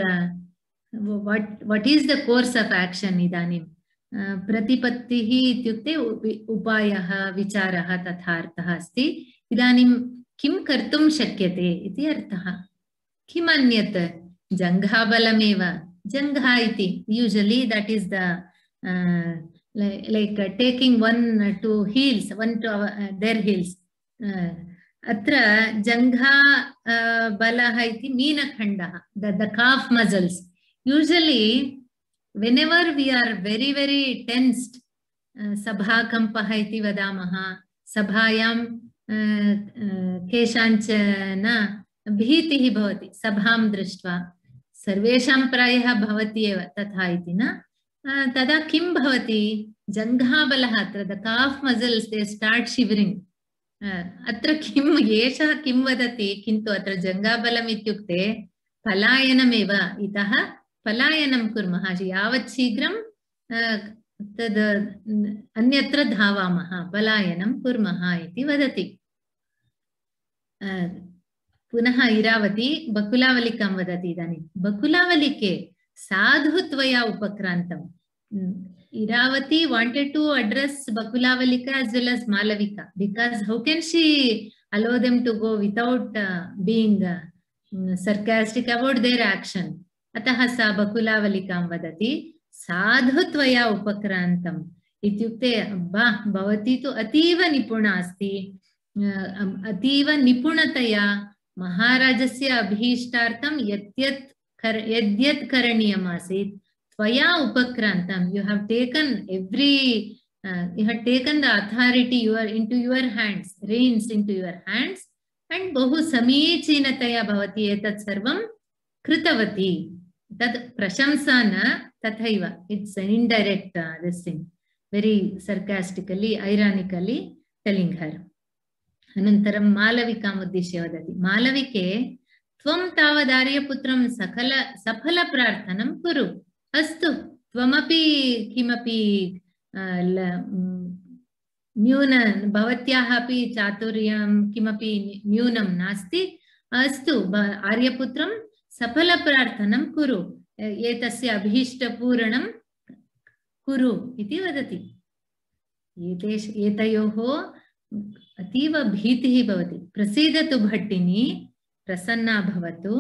what is the course of action? इदानीं प्रतिपत्तिः इत्युक्ते उपायः, विचारः, तथा अर्थः अस्ति. इदानीं किं कर्तुं शक्यते इति अर्थः. किम् अन्यत्? जङ्घाबलमेव. जङ्घा इति usually that is the like taking one to heels, one to their heels. Atra jangha balah iti meenakhandah, the calf muscles. Usually whenever we are very very tensed, sabhakampah iti vadamaha, sabhayam keshanchana bhitihi bhavati sabham drishtva, sarvesham prayah bhavati eva tatha iti na. तदा किं भवति? जङ्घाबलः अत्र the cough मसल्स् they start शिवरिङ्ग् अत्र किम् एषः किं वदति किन्तु अत्र जङ्घाबलम् इत्युक्ते पलायनमेव इतः पलायनं कुर्मः यावत् शीघ्रं तद् अन्यत्र धावामः पलायनं कुर्मः इति वदति पुनः इरावती बकुलावलिकां वदति इदानीं बकुलावलिके साधु त्वया उपक्रान्तम् Iravati wanted to address Bakulavalika as well as Malavika because how can she allow them to go without being sarcastic about their action? Ataha sa Bakulavalikaam vadati sadhutvaya upakrantam ityukte abba bhavati tu ativa nipuna asti ativa nipunataya Maharajasya abhishtartam yadyat karaniyam asit Tvaya upakrantam, you have taken every, you have taken the authority into your hands, reins into your hands, and bahu samichinataya bhavati etat sarvam kritavati. Tad prashamsana tathaiva. It's an indirect this thing, very sarcastically, ironically telling her. Anantaram Malavikam uddishya vadati. Malavike, tvam tavadarya saphala prarthanam kuru. अस्तु त्वमपि किमपि न्यून भवत्याः अपि चातुर्यं किमपि न्यूनं नास्ति अस्तु आर्यपुत्रं सफलप्रार्थनं कुरु एतस्य अभीष्टपूरणं कुरु इति वदति एतयोः अतीव भीतिः भवति प्रसीदतु भट्टिनी प्रसन्ना भवतु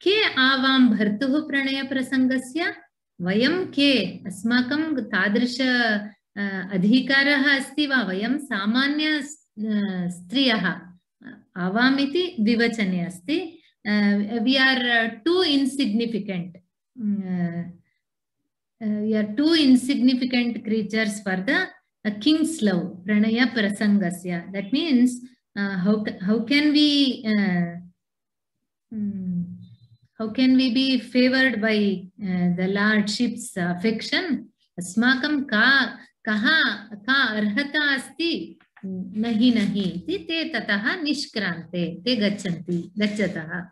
के आवां भर्तुः प्रणयप्रसङ्गस्य वयं के अस्माकं तादृश अधिकारः अस्ति वा वयं सामान्य स्त्रियः आवाम् इति द्विवचने अस्ति we are too insignificant we are too insignificant creatures for the king's love pranaya prasangasya that means how can we be favored by the Lordship's affection? Asmakam ka arhata asti nahi nahi te tataha nishkrante te gacchataha.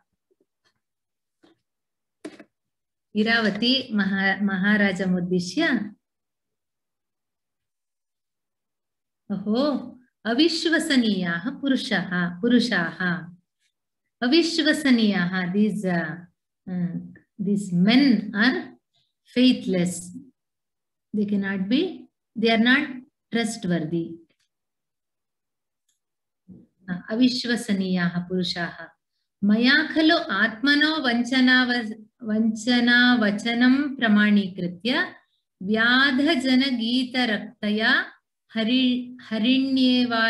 Iravati Maharaja muddishya Aho avishwasaniyaha purushaha avishwasaniyaha these men are faithless. They are not trustworthy. Avishwasaniyaha purushaha. Maya khalo atmano vanchana vachanam pramanikritya vyadha jana gita raktaya harinyeva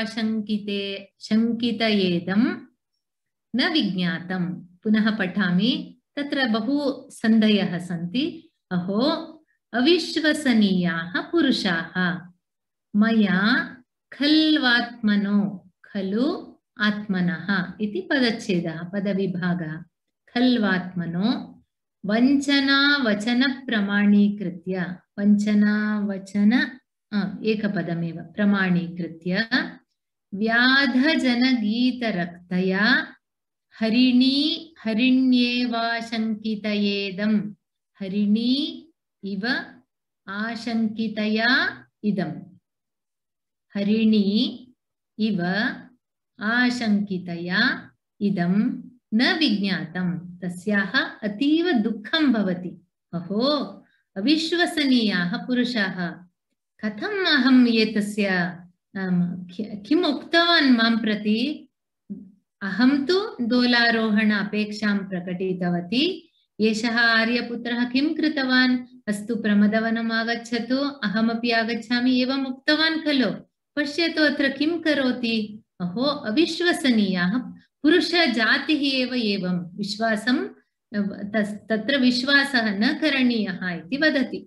shankita yedam na vignatam. Punaha patami. तत्र बहु सन्धयः सन्ति अहो अविश्वसनीयाः पुरुषाः मया खल्वात्मनो खलु आत्मनः इति पदच्छेदः पदविभागः खल्वात्मनो वञ्चना वचन प्रमाणीकृत्य वञ्चना वचन एकपदमेव प्रमाणीकृत्य व्याधजनगीतरक्तया हरिण्येवाशङ्कितयेदं हरिणी इव आशङ्कितया इदं हरिणी इव आशङ्कितया इदं न विज्ञातं तस्याः अतीव दुःखं भवति अहो अविश्वसनीयाः पुरुषाः कथम् अहं एतस्य किम् उक्तवान् मां प्रति अहं तु दोलारोहण अपेक्षां प्रकटितवती एषः आर्यपुत्रः किं कृतवान् अस्तु प्रमदवनम् आगच्छतु अहमपि आगच्छामि एवम् उक्तवान् खलु पश्यतु अत्र किं करोति अहो अविश्वसनीयः पुरुषजातिः एव एवं विश्वासं तत्र विश्वासः न करणीयः इति वदति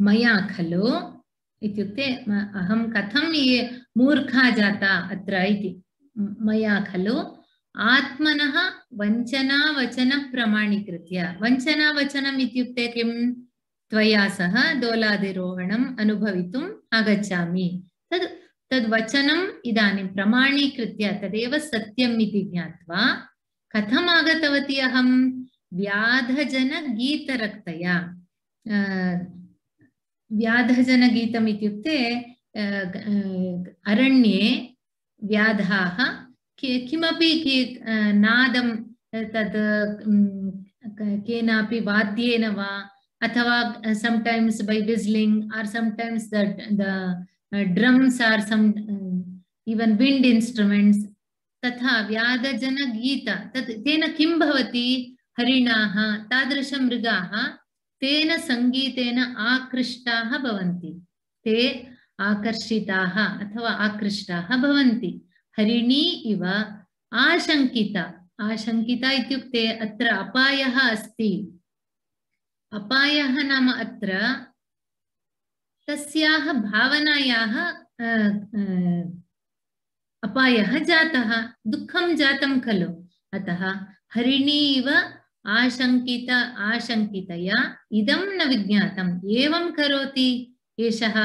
मया खलु इत्युक्ते अहं कथं मूर्खा जाता अत्र इति मया खलु आत्मनः वञ्चना वचन प्रमाणीकृत्य वञ्चना वचनम् इत्युक्ते किम् त्वया सह दोलादिरोहणम् अनुभवितुम् आगच्छामि। तद् वचनम् इदानीं प्रमाणीकृत्य तदेव सत्यम् इति ज्ञात्वा कथम् आगतवती अहं? व्याधजनगीतरक्तया। व्याधजनगीतम् इत्युक्ते अरण्ये व्याधाः किमपि नादं तद् केनापि वाद्येन वा अथवा sometimes by whistling or sometimes the drums or some even wind instruments तथा व्याधजनगीत तेन किं भवति? हरिणाः तादृशमृगाः तेन संगीतेन आकृष्टाः भवन्ति। ते आकर्षिताः अथवा आकृष्टाः भवन्ति। हरिणी इव आशंकिता। आशंकिता इत्युक्ते अत्र अपायः अस्ति। अपायः नाम अत्र तस्याः भावनायाः अपायः जातः, दुःखं जातं खलु। अतः हरिणी इव आशंकितया इदं न विज्ञातम्। एवं करोति एषः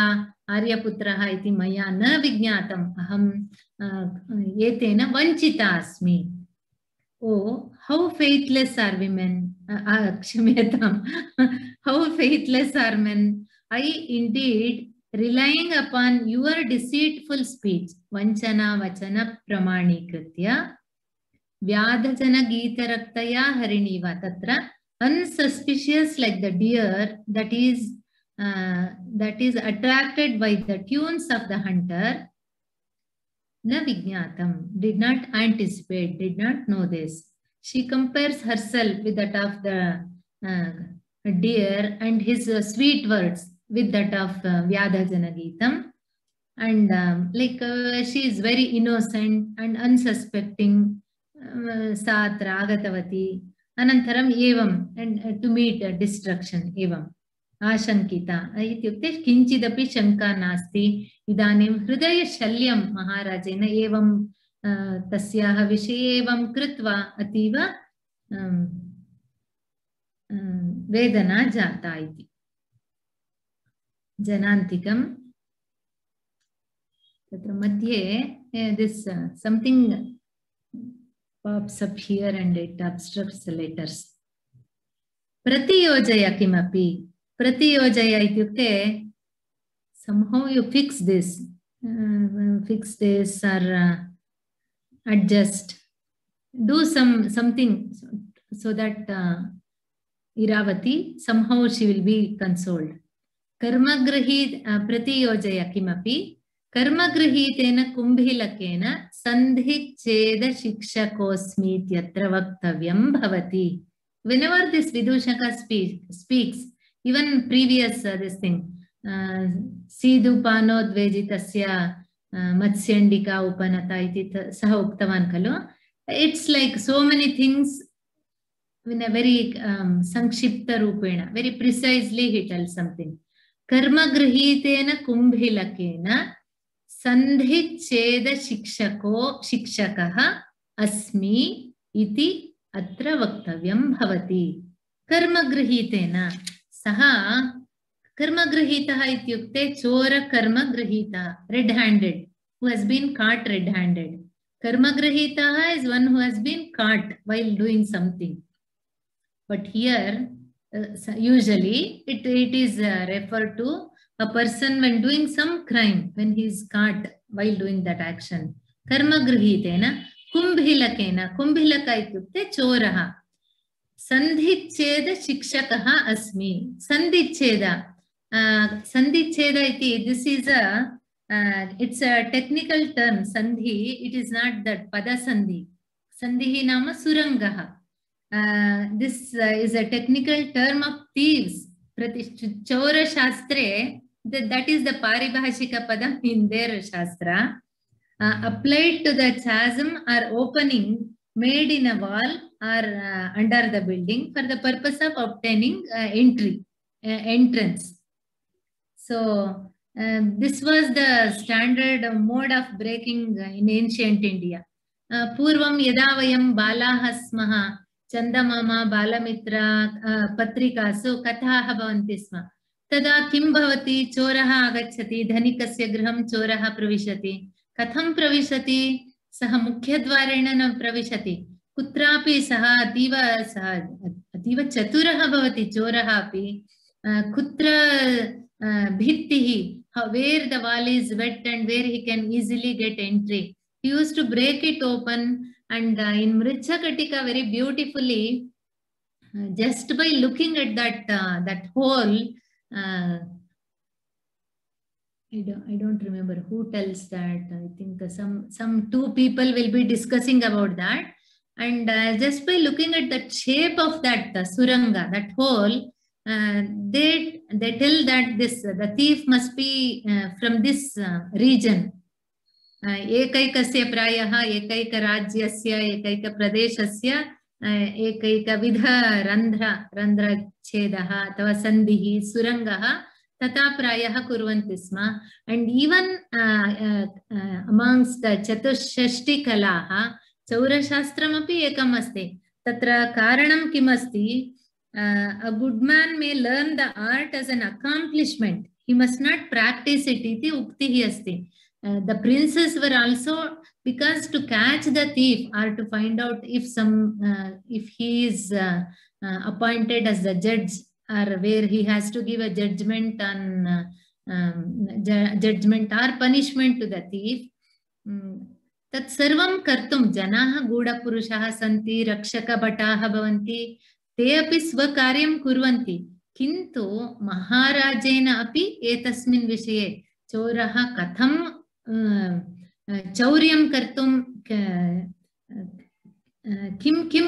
आर्यपुत्रः इति मया न विज्ञातम्। अहं एतेन वञ्चिता अस्मि। Oh, how faithless are women. Kshamyatam. How faithless are men. I indeed, relying upon your deceitful speech, vanchana vachana pramanikritya, vyadhajana geetaraktaya hariniva tatra, unsuspicious like the deer that is attracted by the tunes of the hunter, na vijnatam, did not anticipate, did not know this. She compares herself with that of the deer and his sweet words with that of Vyadhajana Geetam. And she is very innocent and unsuspecting. Satra agatavati anantaram evam, and to meet destruction evam. आशंकिता इत्युक्ते किंचिदपि शंका नास्ति। इदानीं हृदय शल्यं महाराजेन एवं तस्याः विषये एवं कृत्वा अतीव वेदना जाता इति। जनान्तिकं तत्र मध्ये this something pops up here and it obstructs the letters. प्रतियोजय किमपि, Pratiyojaya ityukte, somehow you fix this or adjust, do something so that Iravati, somehow she will be consoled. Karmagrahit pratiyojaya kimapi, karmagrahitena kumbhilakena sandhicheda shikshakosmi yatra vaktavyam bhavati. Whenever this Vidushaka speaks, even previous this thing, Sidupano Dvejitasya Matsyandika Upanata iti saha uktavan kalu. It's like so many things in a very sankshipta rupena, very precisely he tells something. Karma grihitena kumbhilakena sandhicheda shikshakaha asmi iti atra vaktavyam bhavati. Karma grihitena Saha karmagrahitaha ityukte chora karmagrahita, red-handed, who has been caught red-handed. Karmagrahitaha is one who has been caught while doing something. But here, usually, it is referred to a person when doing some crime, when he is caught while doing that action. Karmagrahitena, kumbhilakena, kumbhilaka ityukte choraha. Sandhicheda shikshakaha asmi. Sandhicheda. Sandhicheda iti, this is it's a technical term. Sandhi, it is not that pada sandhi. Sandhi nama surangaha. This is a technical term of thieves. Chaura Shastre, that is the paribhashika padam in their Shastra. Applied to the chasm or opening made in a wall or under the building for the purpose of obtaining entrance. So this was the standard mode of breaking in ancient India. Purvam yada vayam balaha smaha Chandamama बालमित्रा पत्रिकासु कथाः भवन्ति स्म। तदा किं भवति, चोरः आगच्छति, धनिकस्य गृहं चोरः प्रविशति। कथं प्रविशति, सः मुख्यद्वारेण न प्रविशति, कुत्रापि सः अतीव चतुरः भवति, चोरः अपि। कुत्र भित्तिः, where the wall is wet and where he can easily get entry, he used to break it open. And in Mrichakatika, very beautifully, just by looking at that hole, I don't remember who tells that. I think some two people will be discussing about that. And just by looking at the shape of that suranga, that hole, they tell that the thief must be from this region. एकैकस्य प्रायः एकैकराज्यस्य एकैकप्रदेशस्य एकैकविध रन्ध्रच्छेदः अथवा सन्धिः सुरङ्गः तथा प्रायः कुर्वन्ति स्म. And even amongst the चतुष्षष्टि कलाः चौरशास्त्रमपि एकम् अस्ति. तत्र कारणं किम् अस्ति, a good man may learn the art as an accomplishment, he must not practice it iti uktihi asti. The princes were also, because to catch the thief or to find out if he is appointed as the judge, or where he has to give a judgment on judgment or punishment to the thief, tat sarvam kartum janaah gudapurushaah santi rakshakabhataah bhavanti, te api swakaryam kurvanti, kintu maharajena api etasmin vishaye choraah katham चौर्यं कर्तुं किं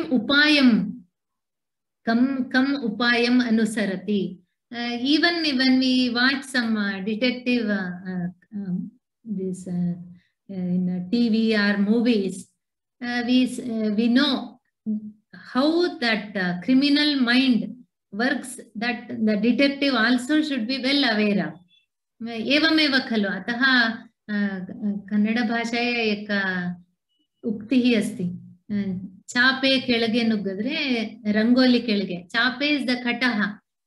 उपायं अनुसरति. Even when we watch some detective this in TV or movies, we know how that criminal mind works, that the detective also should be well aware of. एवमेव खलु. अतः कन्नड भाषायां एक उक्तिः अस्ति, चापे केळगे नुग्गद्रे रंगोली केळगे. चापे इस् द कटः.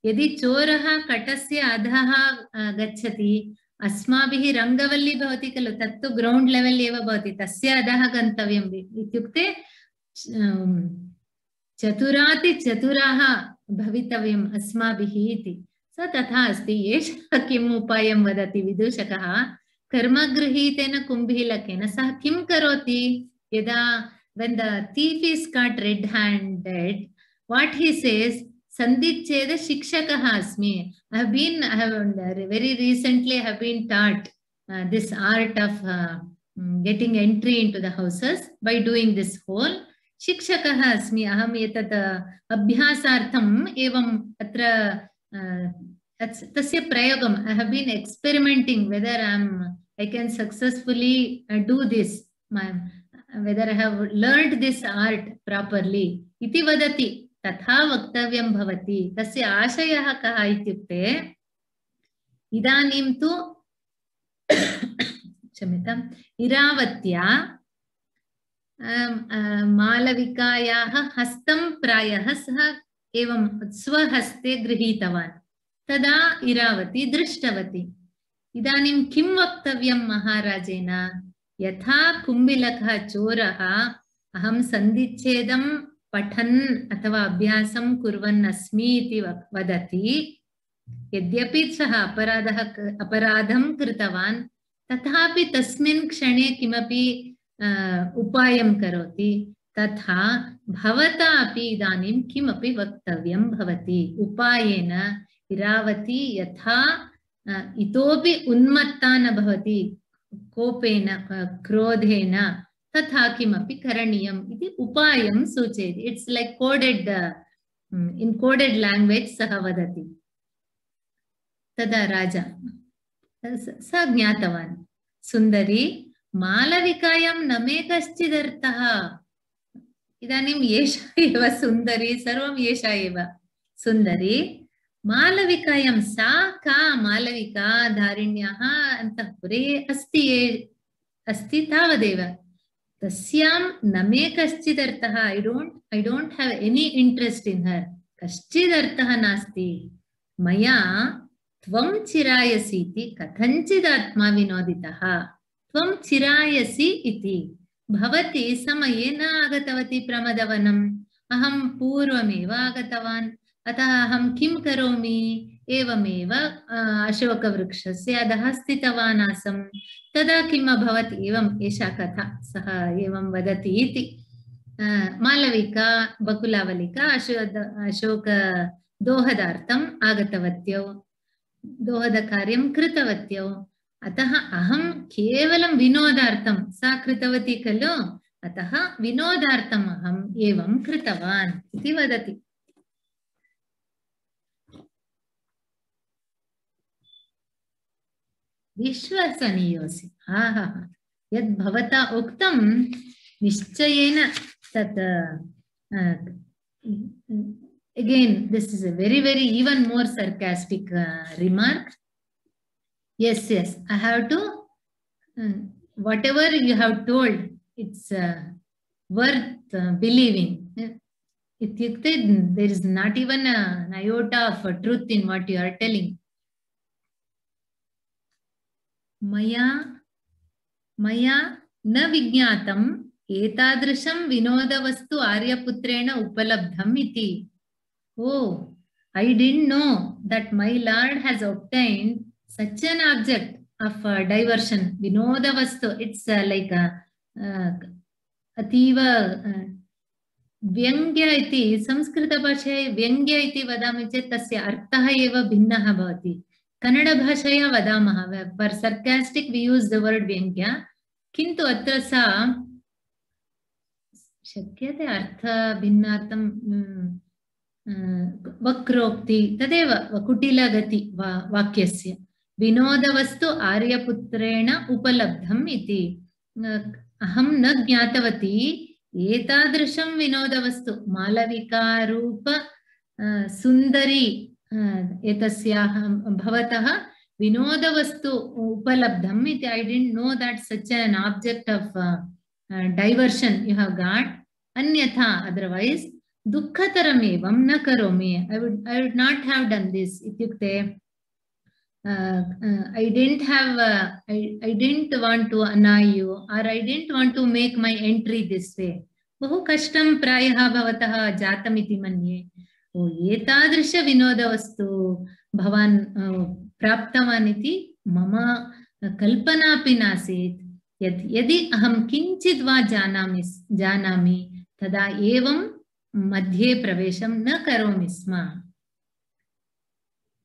यदि चोरः कटस्य अधः गच्छति, अस्माभिः रंगवल्ली भवति खलु, तत्तु ग्रौण्ड् लेवल् एव भवति, तस्य अधः गन्तव्यम् इत्युक्ते चतुराति चतुराः भवितव्यम् अस्माभिः इति. तथा अस्ति. एषः किम् उपायं वदति विदूषकः, कर्मगृहीतेन कुम्भीलकेन सः किं करोति, यदा when the thief is caught red handed, what he says, sandiccheda shikshakah asmi. I have very recently have been taught this art of getting entry into the houses by doing this whole. Shikshakah asmi aham etat abhyasartham evam atra tasya prayogam. I have been experimenting whether I can successfully do this, whether I have learned this art properly. Iti vadati tatha vaktavyam bhavati. Tasya ashayah kaha ityukte idanim tu क्षम्यताम् इरावत्या मालविकायाः हस्तं प्रायः सः एवं स्वहस्ते गृहीतवान्. तदा इरावती दृष्टवती. इदानीं किं वक्तव्यं महाराजेन, यथा कुम्भिलकः चोरः अहं सन्धिच्छेदं पठन् अथवा अभ्यासं कुर्वन् अस्मि इति वदति, यद्यपि सः अपराधं कृतवान् तथापि तस्मिन् क्षणे किमपि उपायं करोति, तथा भवता अपि इदानीं किमपि वक्तव्यं भवति. उपायेन इरावती यथा इतोपि उन्मत्ता न भवति, कोपेन क्रोधेन, तथा किमपि करणीयम् इति उपायं सूचयति. इट्स् लैक् कोडेड् इन् कोडेड् लैंग्वेज सः वदति. तदा राजा स ज्ञातवान्, सुन्दरी मालविकायां न मे कश्चिदर्थः. इदानीम् एषा एव सुन्दरी, सर्वम् एषा एव सुन्दरी. मालविकायां सा का मालविका धारिण्याः अन्तःपुरे अस्ति तावदेव. तस्यां न मे कश्चिदर्थः, I don't have any interest in her, कश्चिदर्थः नास्ति, मया त्वं चिरायसि इति कथञ्चिदात्मा विनोदितः। त्वं चिरायसि इति, भवती समये न आगतवती प्रमदवनम्, अहं पूर्वमेव आगतवान्, अतः अहं किं करोमि, एवमेव अशोकवृक्षस्य अधः स्थितवान् आसम्, तदा किम् अभवत्, एवम् एषा कथा, सः एवं वदति इति। मालविका बकुलावलिका अशोक दोहदार्थम् आगतवत्यौ, दोहदकार्यं कृतवत्यौ, अतः अहं केवलं विनोदार्थं, सा कृतवती खलु, अतः विनोदार्थम् अहम् एवं कृतवान् इति वदति। विश्वसनीयोऽसि, यद् भवता उक्तं निश्चयेन तत्, again this is a very even more sarcastic remark. Yes, I have to, whatever you have told, it's worth believing. There is not even an iota of truth in what you are telling. Maya न विज्ञातम् एतादृशं विनोदवस्तु आर्यपुत्रेण उपलब्धम् इति. Oh, I didn't know that my Lord has obtained such an object of diversion. Vinodavastu, it's like ativa व्यङ्ग्य इति संस्कृतभाषायां व्यङ्ग्य इति वदामि चेत् तस्य अर्थः एव भिन्नः भवति। कन्नडभाषायां वदामः for sarcastic we use the word व्यङ्ग्य, किन्तु अत्र सा शक्यते अर्थ भिन्नार्थं वक्रोक्ति तदेव कुटिलगति वाक्यस्य। विनोदवस्तु आर्यपुत्रेण उपलब्धम् इति। अहं न ज्ञातवती एतादृशं विनोदवस्तु मालविकारूप सुन्दरी एतस्याः भवतः विनोदवस्तु उपलब्धम् इति। I didn't know that such an object of diversion you have got. अन्यथा otherwise दुःखतरम् एवं न करोमि. I would not have done this. इत्युक्ते I didn't want to annoy you, or I didn't want to make my entry this way. बहु कष्टं प्रायः भवतः जातम् इति मन्ये. एतादृश विनोदवस्तु भवान् प्राप्तवान् इति मम कल्पनापि नासीत्. यदि अहं किञ्चित् वा जानामि तदा एवं मध्ये प्रवेशं न करोमि स्म.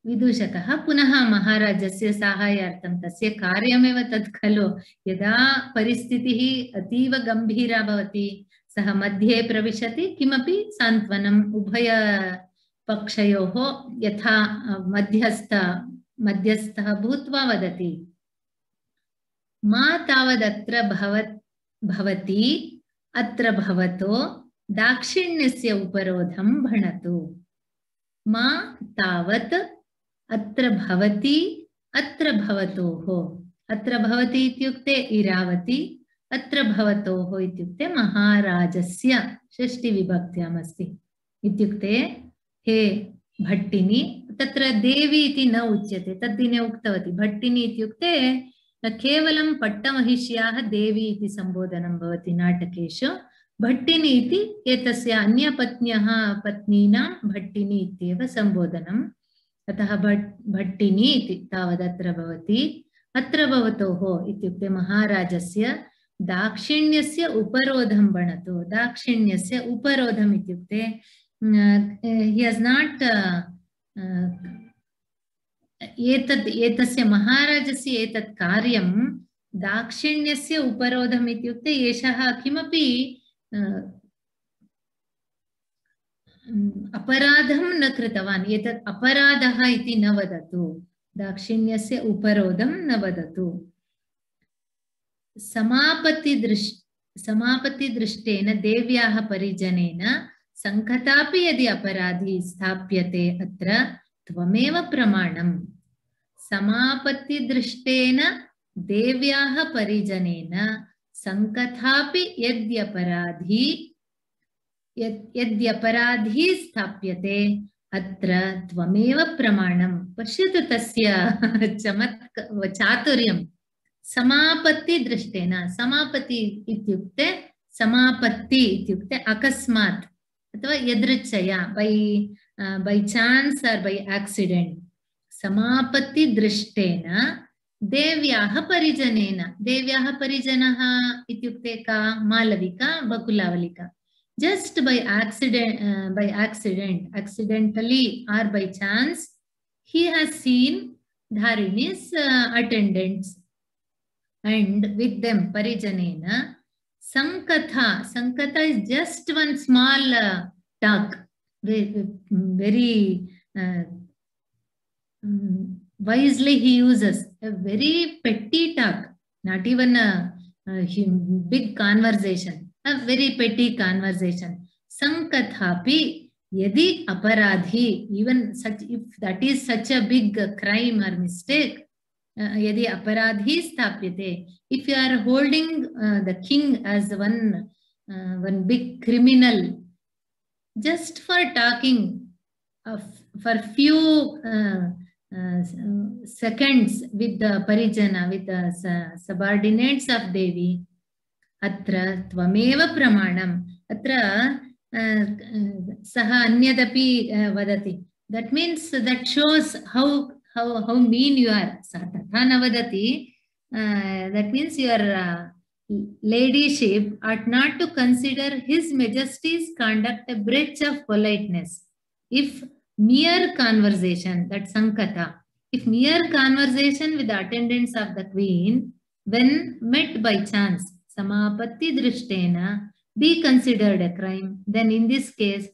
विदूषकः पुनः महाराजस्य साहाय्यार्थं, तस्य कार्यमेव तत् खलु, यदा परिस्थितिः अतीव गम्भीरा भवति सः मध्ये प्रविशति, किमपि सान्त्वनम् उभयपक्षयोः यथा मध्यस्थः भूत्वा वदति, मा तावदत्र भवति अत्र भवतो दाक्षिण्यस्य उपरोधं भणतु. मा तावत् अत्र भवति अत्र भवतोः. अत्र भवति इत्युक्ते इरावती, अत्र भवतोः इत्युक्ते महाराजस्य षष्ठीविभक्त्याम् अस्ति. इत्युक्ते हे भट्टिनी, तत्र देवी इति न उच्यते, तद्दिने उक्तवती. भट्टिनी इत्युक्ते केवलं पट्टमहिष्याः देवी इति सम्बोधनं भवति नाटकेषु. भट्टिनी इति एतस्य अन्यपत्न्यः पत्नीनां भट्टिनी इत्येव सम्बोधनम्. अतः भट्टिनी इति तावदत्र भवति. अत्र भवतोः इत्युक्ते महाराजस्य दाक्षिण्यस्य उपरोधं भणतु. दाक्षिण्यस्य उपरोधम् इत्युक्ते he has not एतस्य महाराजस्य एतत् कार्यं दाक्षिण्यस्य उपरोधम् इत्युक्ते एषः किमपि अपराधं न कृतवान्. एतत् अपराधः इति न वदतु, दाक्षिण्यस्य उपरोधं न वदतु. समापतिदृष्टेन देव्याः परिजनेन संकतापि यदि अपराधी स्थाप्यते अत्र त्वमेव प्रमाणम्. समापतिदृष्टेन देव्याः परिजनेन संकथापि यद्यपराधी स्थाप्यते अत्र त्वमेव प्रमाणं। पश्यतु तस्य चातुर्यं। समापत्ति दृष्टेन, समापत्ति इत्युक्ते समापत्ति इत्युक्ते अकस्मात् अथवा यदृच्छया, by chance or by accident। समापत्ति दृष्टेन देव्याः परिजनेन, देव्याः परिजनः इत्युक्ते का? Malvika, बकुलावलिका। Just by accidentally or by chance, he has seen Dharini's attendants, and with them parijanena sankatha is just one small talk, very wisely he uses a very petty talk, not even a big conversation, a very petty conversation. Sankathapi yadi aparadhi, even such, if that is such a big crime or mistake, yadi aparadhi sthapyate, if you are holding the king as one big criminal just for talking for few seconds with the parijana, with the subordinates of Devi, atra tvameva pramanam, atra saha anyadapi vadati. That means, that shows how mean you are. Satha navadati, that means your ladyship ought not to consider His Majesty's conduct a breach of politeness. If mere conversation, that sankata, if mere conversation with the attendants of the queen, when met by chance, samapatti drishtena, be considered a crime, then in this case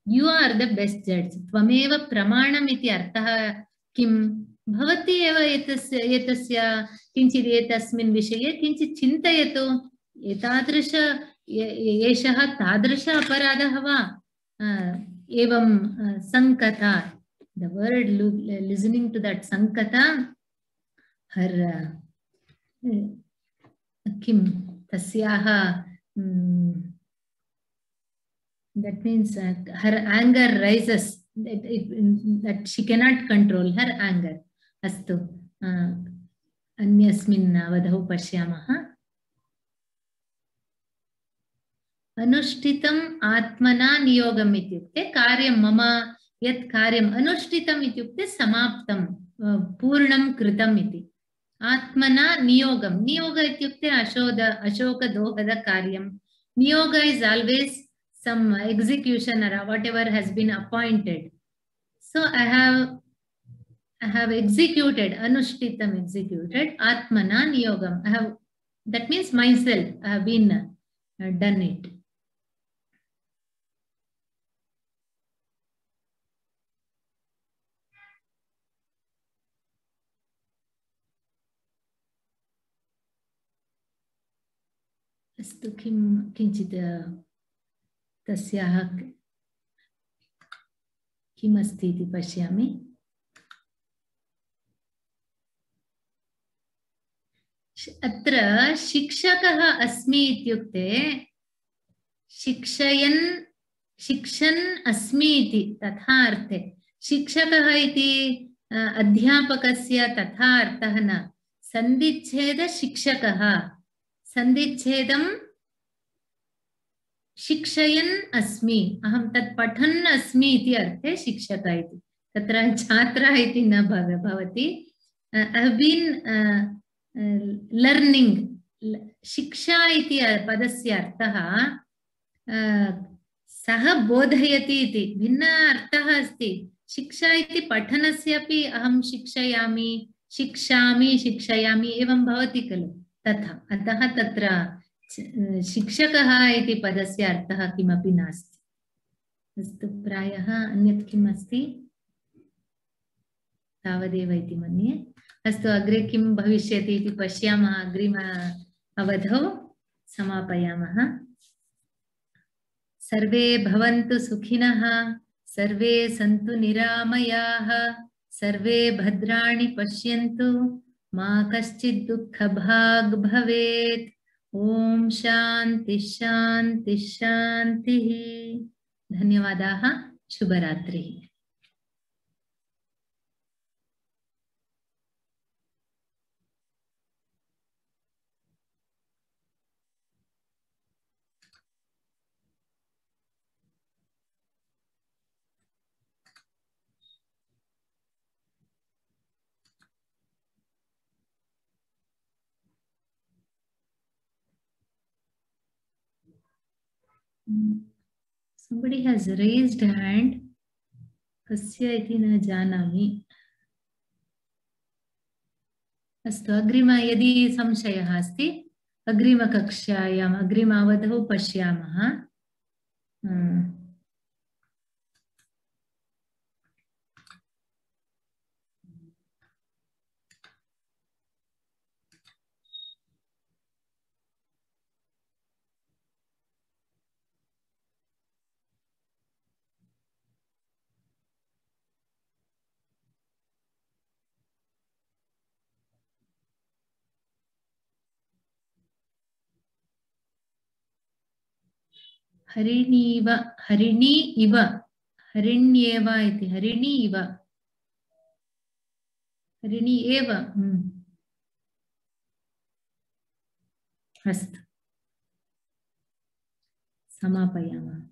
you are the best judge. Tvameva pramanam iti artha kim? Bhavati eva etasya किंचित् एतस्मिन् विषये किंचित् चिन्तयतु। एतादृश एषः तादृश अपराधः वा? एवं संकथा, the word listening to that sankata, her किं तस्याः, that means her anger rises, that she cannot control her anger. अस्तु, अन्यस्मिन् अवधौ पश्यामः। अनुष्ठितम् आत्मना नियोगम् इत्युक्ते कार्यं, मम यत् कार्यम् अनुष्ठितम् इत्युक्ते समाप्तं, पूर्णं कृतम् इति। आत्मना नियोगं, नियोग इत्युक्ते अशोकदोहद कार्यं। नियोग is always some execution or whatever has been appointed. So I have executed, anushtitam executed, atmana niyogam, I have, that means myself, I have been done it. अस्तु, किञ्चित् तस्याः किमस्ति इति पश्यामि। अत्र शिक्षकः अस्मि इत्युक्ते शिक्षन् अस्मि इति तथा अर्थे। शिक्षकः इति अध्यापकस्य तथा अर्थः न। सन्धिच्छेद शिक्षकः, सन्धिच्छेदं शिक्षयन् अस्मि, अहं तत् पठन् अस्मि इति अर्थे शिक्षकः इति। तत्र छात्रः इति न भवति। I have been learning. शिक्षा इति पदस्य अर्थः सः बोधयति इति भिन्न अर्थः अस्ति। शिक्षा इति पठनस्य अपि अहं शिक्षयामि, शिक्षामि, शिक्षयामि एवं भवति खलु, तथा। अतः तत्र शिक्षकः इति पदस्य अर्थः किमपि नास्ति। अस्तु, प्रायः अन्यत् किम् अस्ति तावदेव इति मन्ये। अस्तु, अग्रे किं भविष्यति इति पश्यामः। अग्रिम अवधौ समापयामः। सर्वे भवन्तु सुखिनः, सर्वे सन्तु निरामयाः, सर्वे भद्राणि पश्यन्तु, मा कश्चित् दुःखभाग् भवेत्। ओम शांति शांति शांति। धन्यवादाः। शुभरात्रिः। Somebody has raised hand. कस्य इति न जानामि। अस्तु, अग्रिम यदि संशयः अस्ति अग्रिमकक्षायाम् अग्रिमावधौ पश्यामः। हरिणीव हरिणी इव हरिण्येव इति हरिणी इव हरिणी एव। अस्तु, समापयामः।